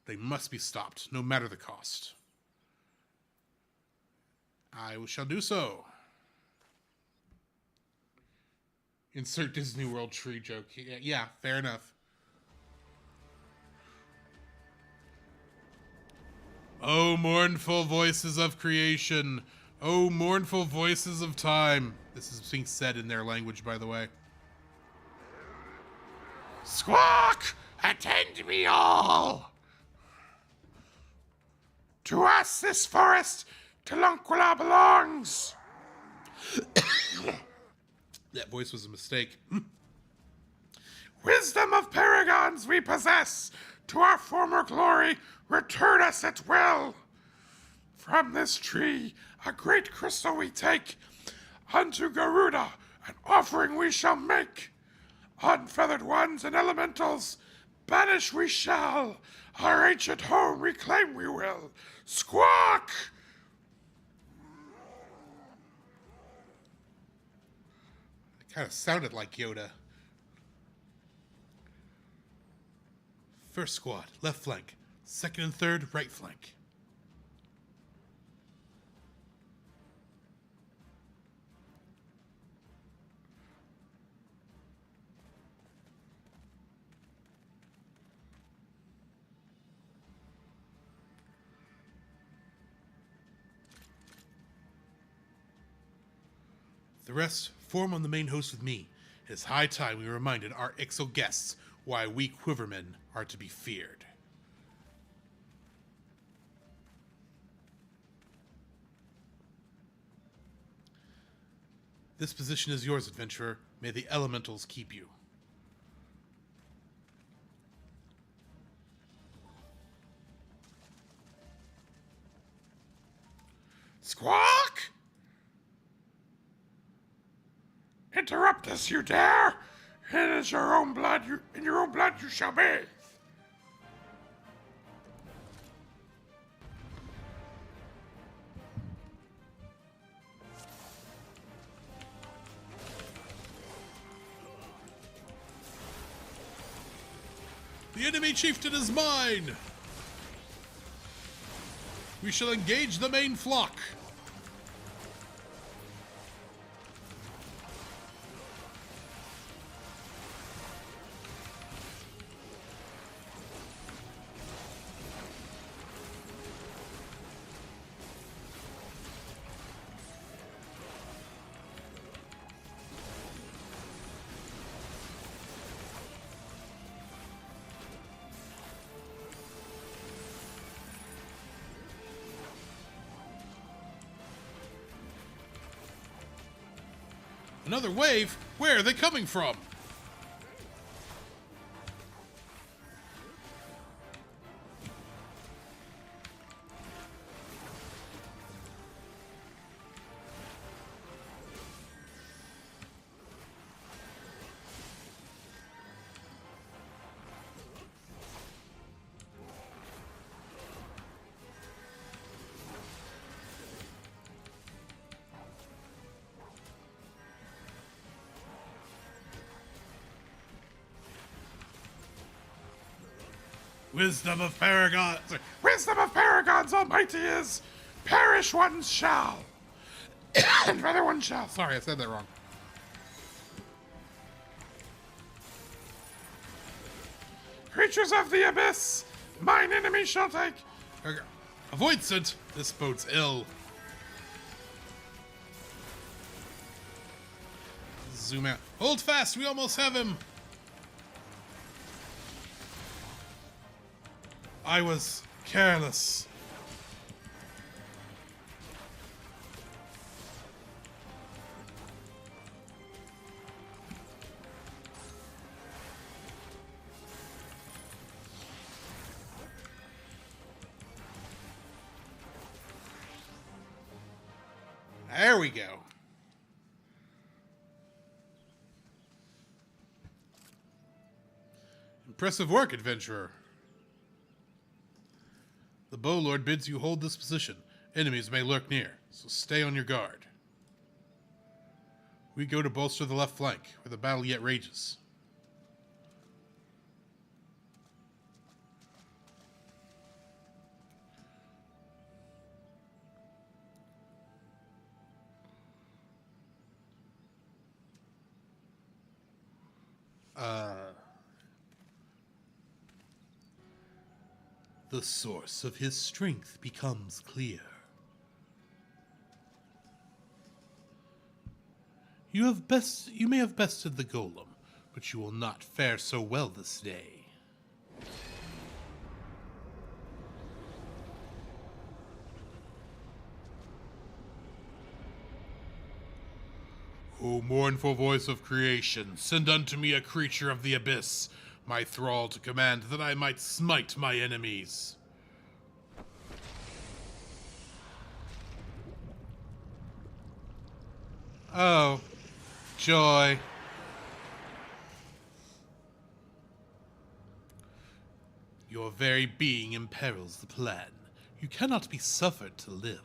They must be stopped, no matter the cost. I shall do so. Insert Disney World tree joke. Yeah, fair enough. Oh, mournful voices of creation. Oh, mournful voices of time. This is being said in their language, by the way. Squawk! Attend me all! To us this forest, Telunquila belongs! That voice was a mistake. Wisdom of paragons we possess. To our former glory, return us at will. From this tree, a great crystal we take. Unto Garuda, an offering we shall make. Unfeathered ones and elementals, banish we shall. Our ancient home reclaim we will. Squawk! It kind of sounded like Yoda. First squad, left flank. Second and third, right flank. The rest form on the main host with me. It is high time we reminded our Ixal guests why we Quivermen are to be feared. This position is yours, adventurer. May the elementals keep you. Squawk! Interrupt us, you dare! It is your own blood, in your own blood you shall bathe. The enemy chieftain is mine! We shall engage the main flock. Another wave? Where are they coming from? Wisdom of Paragons! Wisdom of Paragons Almighty is, perish one shall, and rather one shall. Sorry, I said that wrong. Creatures of the abyss, mine enemy shall take. Avoid scent. This bodes ill. Zoom out. Hold fast. We almost have him. I was careless. There we go. Impressive work, adventurer. The Bow Lord bids you hold this position. Enemies may lurk near, so stay on your guard. We go to bolster the left flank, where the battle yet rages. The source of his strength becomes clear. You may have bested the golem, but you will not fare so well this day. O mournful voice of creation, send unto me a creature of the abyss, my thrall to command, that I might smite my enemies. Oh, joy. Your very being imperils the plan. You cannot be suffered to live.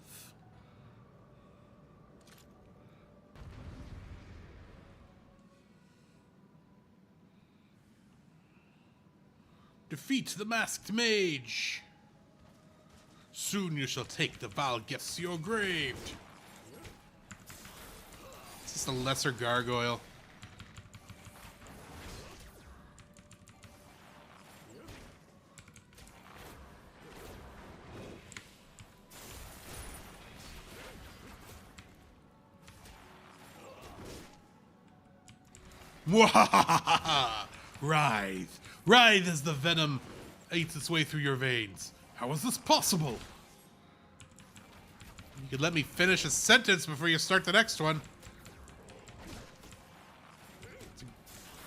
Defeat the masked mage. Soon you shall take the vile gifts to your grave. Is this a lesser gargoyle? Mwahahaha! Writhe. Writhe as the venom eats its way through your veins. How is this possible? You could let me finish a sentence before you start the next one.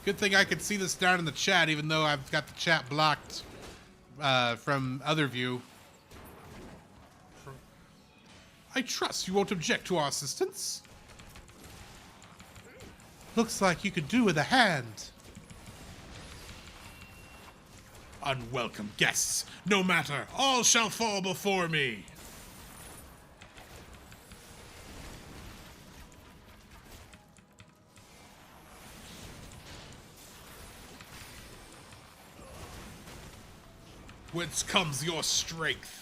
Good thing I could see this down in the chat, even though I've got the chat blocked from other view. I trust you won't object to our assistance. Looks like you could do with a hand. Unwelcome guests, no matter, all shall fall before me. Whence comes your strength?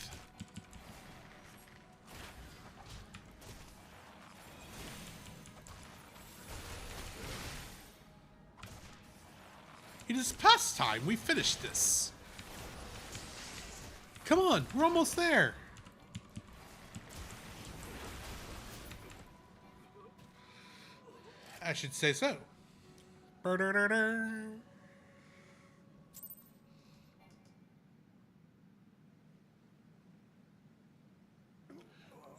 It is past time we finish this. Come on, we're almost there. I should say so.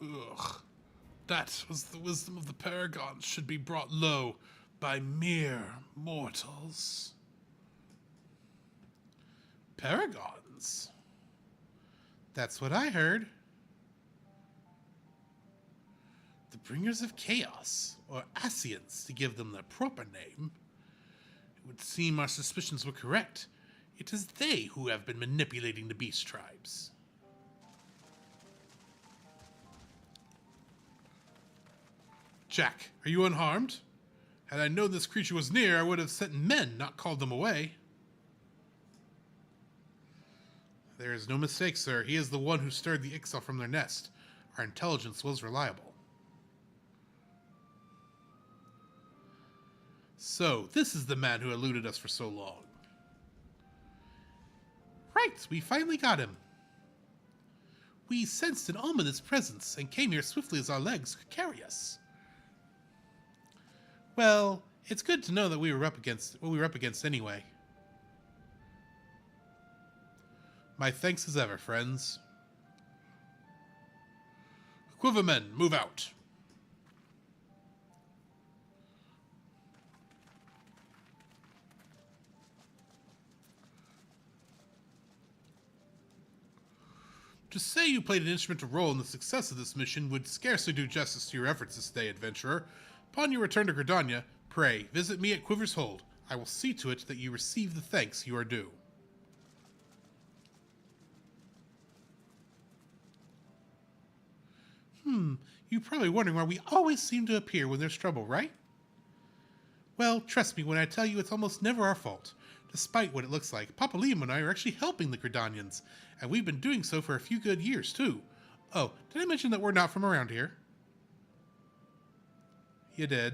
Ugh. That was the wisdom of the Paragons should be brought low by mere mortals. Paragons? That's what I heard. The Bringers of Chaos, or Ascians, to give them their proper name. It would seem our suspicions were correct. It is they who have been manipulating the beast tribes. Jack, are you unharmed? Had I known this creature was near, I would have sent men, not called them away. There is no mistake, sir. He is the one who stirred the Ixal from their nest. Our intelligence was reliable. So, this is the man who eluded us for so long. Right, we finally got him. We sensed an ominous presence and came here swiftly as our legs could carry us. Well, it's good to know that we were up against what we were up against anyway. My thanks as ever, friends. Quivermen, move out. To say you played an instrumental role in the success of this mission would scarcely do justice to your efforts this day, adventurer. Upon your return to Gridania, pray, visit me at Quiver's Hold. I will see to it that you receive the thanks you are due. You're probably wondering why we always seem to appear when there's trouble, right? Well, trust me when I tell you it's almost never our fault. Despite what it looks like, Papa Liam and I are actually helping the Gridanians, and we've been doing so for a few good years, too. Oh, did I mention that we're not from around here? You did.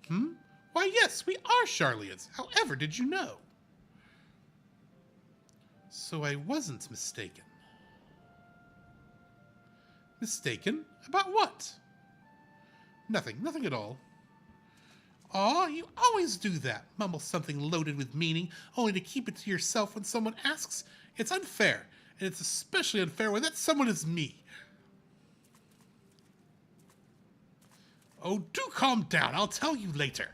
Why, yes, we are Sharlayans. However, did you know? So I wasn't mistaken. Mistaken? About what? Nothing at all. Aw, you always do that. Mumble something loaded with meaning, only to keep it to yourself when someone asks. It's unfair, and it's especially unfair when that someone is me. Oh, do calm down. I'll tell you later.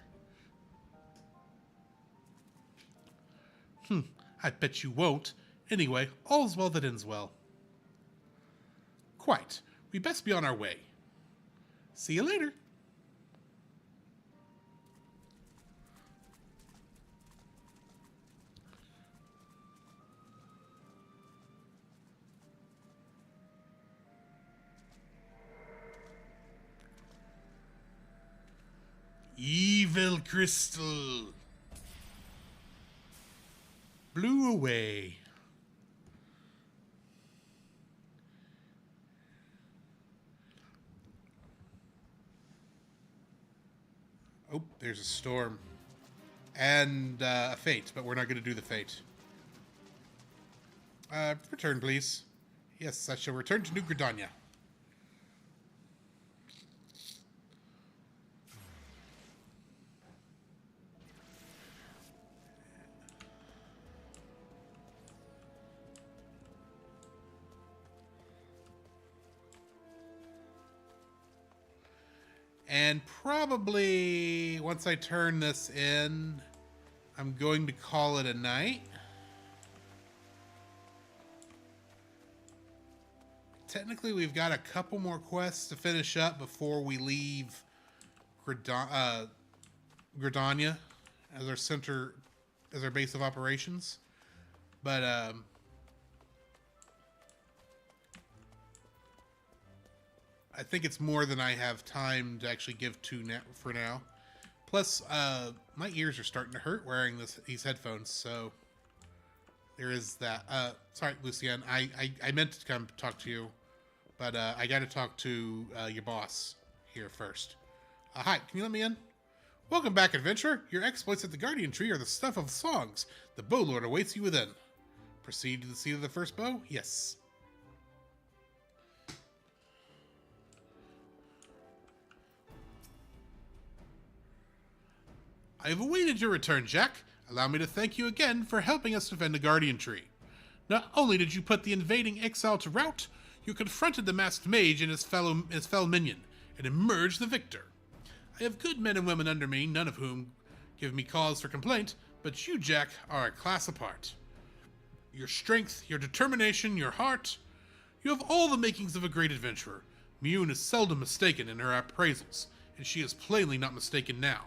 I bet you won't. Anyway, all's well that ends well. Quite. We best be on our way. See you later. Evil crystal. Blew away. Oh, there's a storm. And a fate, but we're not going to do the fate. Return, please. Yes, I shall return to New Gridania. And probably once I turn this in, I'm going to call it a night. Technically, we've got a couple more quests to finish up before we leave Gridania as our center, as our base of operations. But I think it's more than I have time to actually give to for now. Plus, my ears are starting to hurt wearing these headphones, so there is that. Sorry, Lucienne, I meant to come talk to you, but I got to talk to your boss here first. Hi, can you let me in? Welcome back, adventurer. Your exploits at the Guardian Tree are the stuff of songs. The Bow Lord awaits you within. Proceed to the seat of the first bow? Yes. I have awaited your return, Jack. Allow me to thank you again for helping us defend the Guardian Tree. Not only did you put the invading exile to rout, you confronted the masked mage and his fellow minion, and emerged the victor. I have good men and women under me, none of whom give me cause for complaint, but you, Jack, are a class apart. Your strength, your determination, your heart, you have all the makings of a great adventurer. Mune is seldom mistaken in her appraisals, and she is plainly not mistaken now.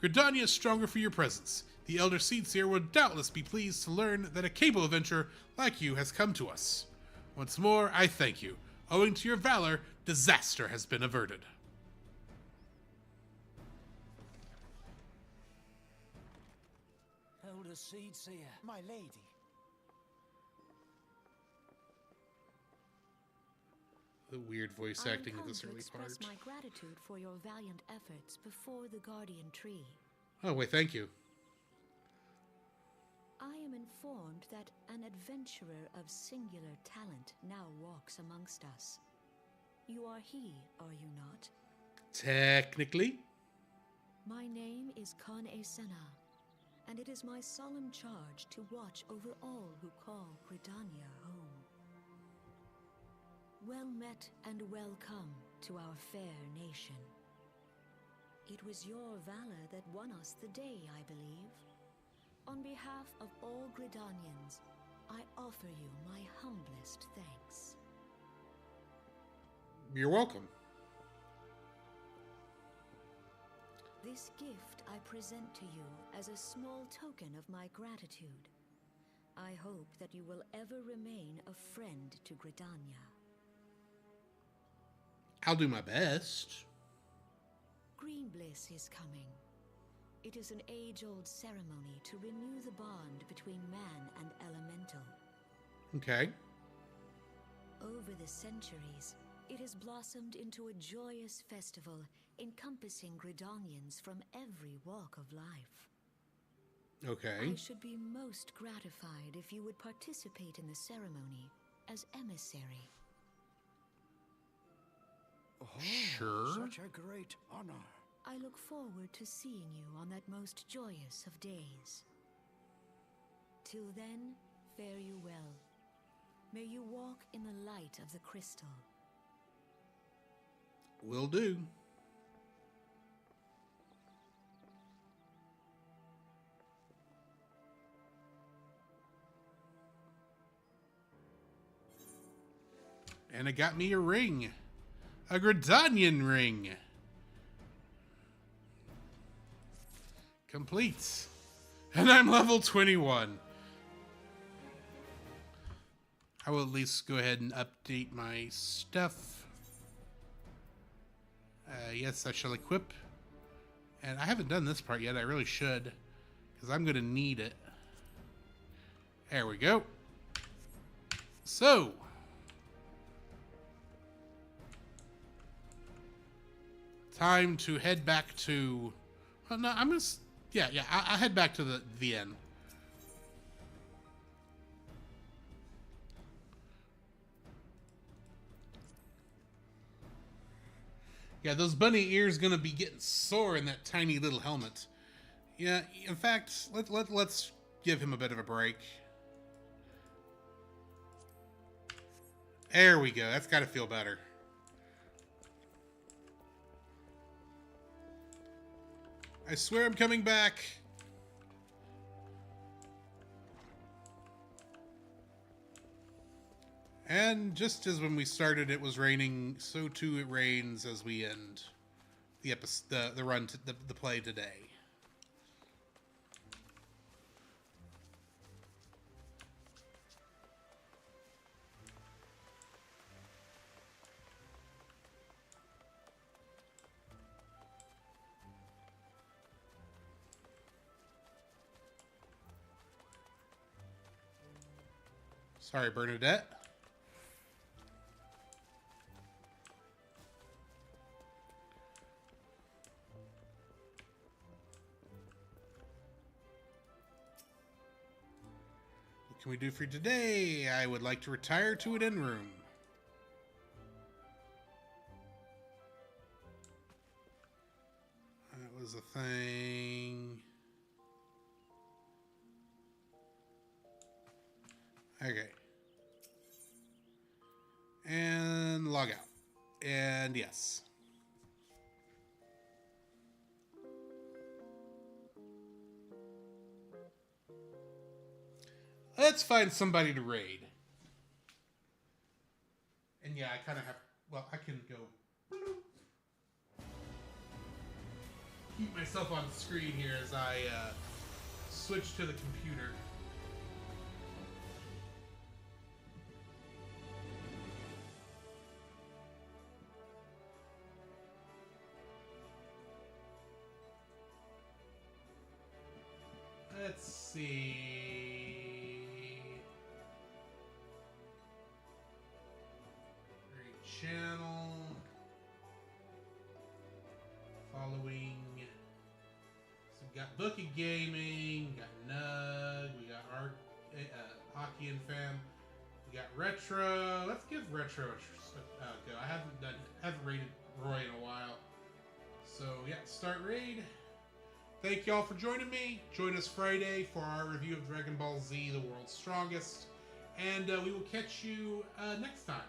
Gridania is stronger for your presence. The Elder Seedseer will doubtless be pleased to learn that a capable adventurer like you has come to us. Once more, I thank you. Owing to your valor, disaster has been averted. Elder Seedseer, my lady. The weird voice acting at this early part. I express my gratitude for your valiant efforts before the Guardian Tree. Oh, wait, thank you. I am informed that an adventurer of singular talent now walks amongst us. You are he, are you not? Technically. My name is Kane Senna, and it is my solemn charge to watch over all who call Gridania home. Well met and welcome to our fair nation. It was your valor that won us the day, I believe. On behalf of all Gridanians, I offer you my humblest thanks. You're welcome. This gift I present to you as a small token of my gratitude. I hope that you will ever remain a friend to Gridania. I'll do my best. Greenbliss is coming. It is an age-old ceremony to renew the bond between man and elemental. Okay. Over the centuries, it has blossomed into a joyous festival encompassing Gridanians from every walk of life. Okay. I should be most gratified if you would participate in the ceremony as emissary. Oh, Sure. Such a great honor. I look forward to seeing you on that most joyous of days. Till then, fare you well. May you walk in the light of the crystal. Will do. And it got me a ring. A Gridanian ring. Complete. And I'm level 21. I will at least go ahead and update my stuff. Yes, I shall equip. And I haven't done this part yet. I really should, because I'm going to need it. There we go. So, time to head back to... Well, no, I'm just... Yeah, I'll head back to the end. Yeah, those bunny ears gonna be getting sore in that tiny little helmet. Yeah, in fact, let's give him a bit of a break. There we go. That's got to feel better. I swear I'm coming back. And just as when we started it was raining, so too it rains as we end the episode, the run, the play today. Sorry, Bernadette. What can we do for you today? I would like to retire to an inn room. That was a thing. Okay. And log out. And yes. Let's find somebody to raid. And yeah, I kind of have... Well, I can go... keep myself on the screen here as I switch to the computer. Let's see. Great channel. Following. So we got Bookie Gaming, we got Nug, we got Hockey and Fam, we got Retro. Let's give Retro a go. I haven't raided Roy in a while. So yeah, start raid. Thank y'all for joining me. Join us Friday for our review of Dragon Ball Z: The World's Strongest. And we will catch you next time.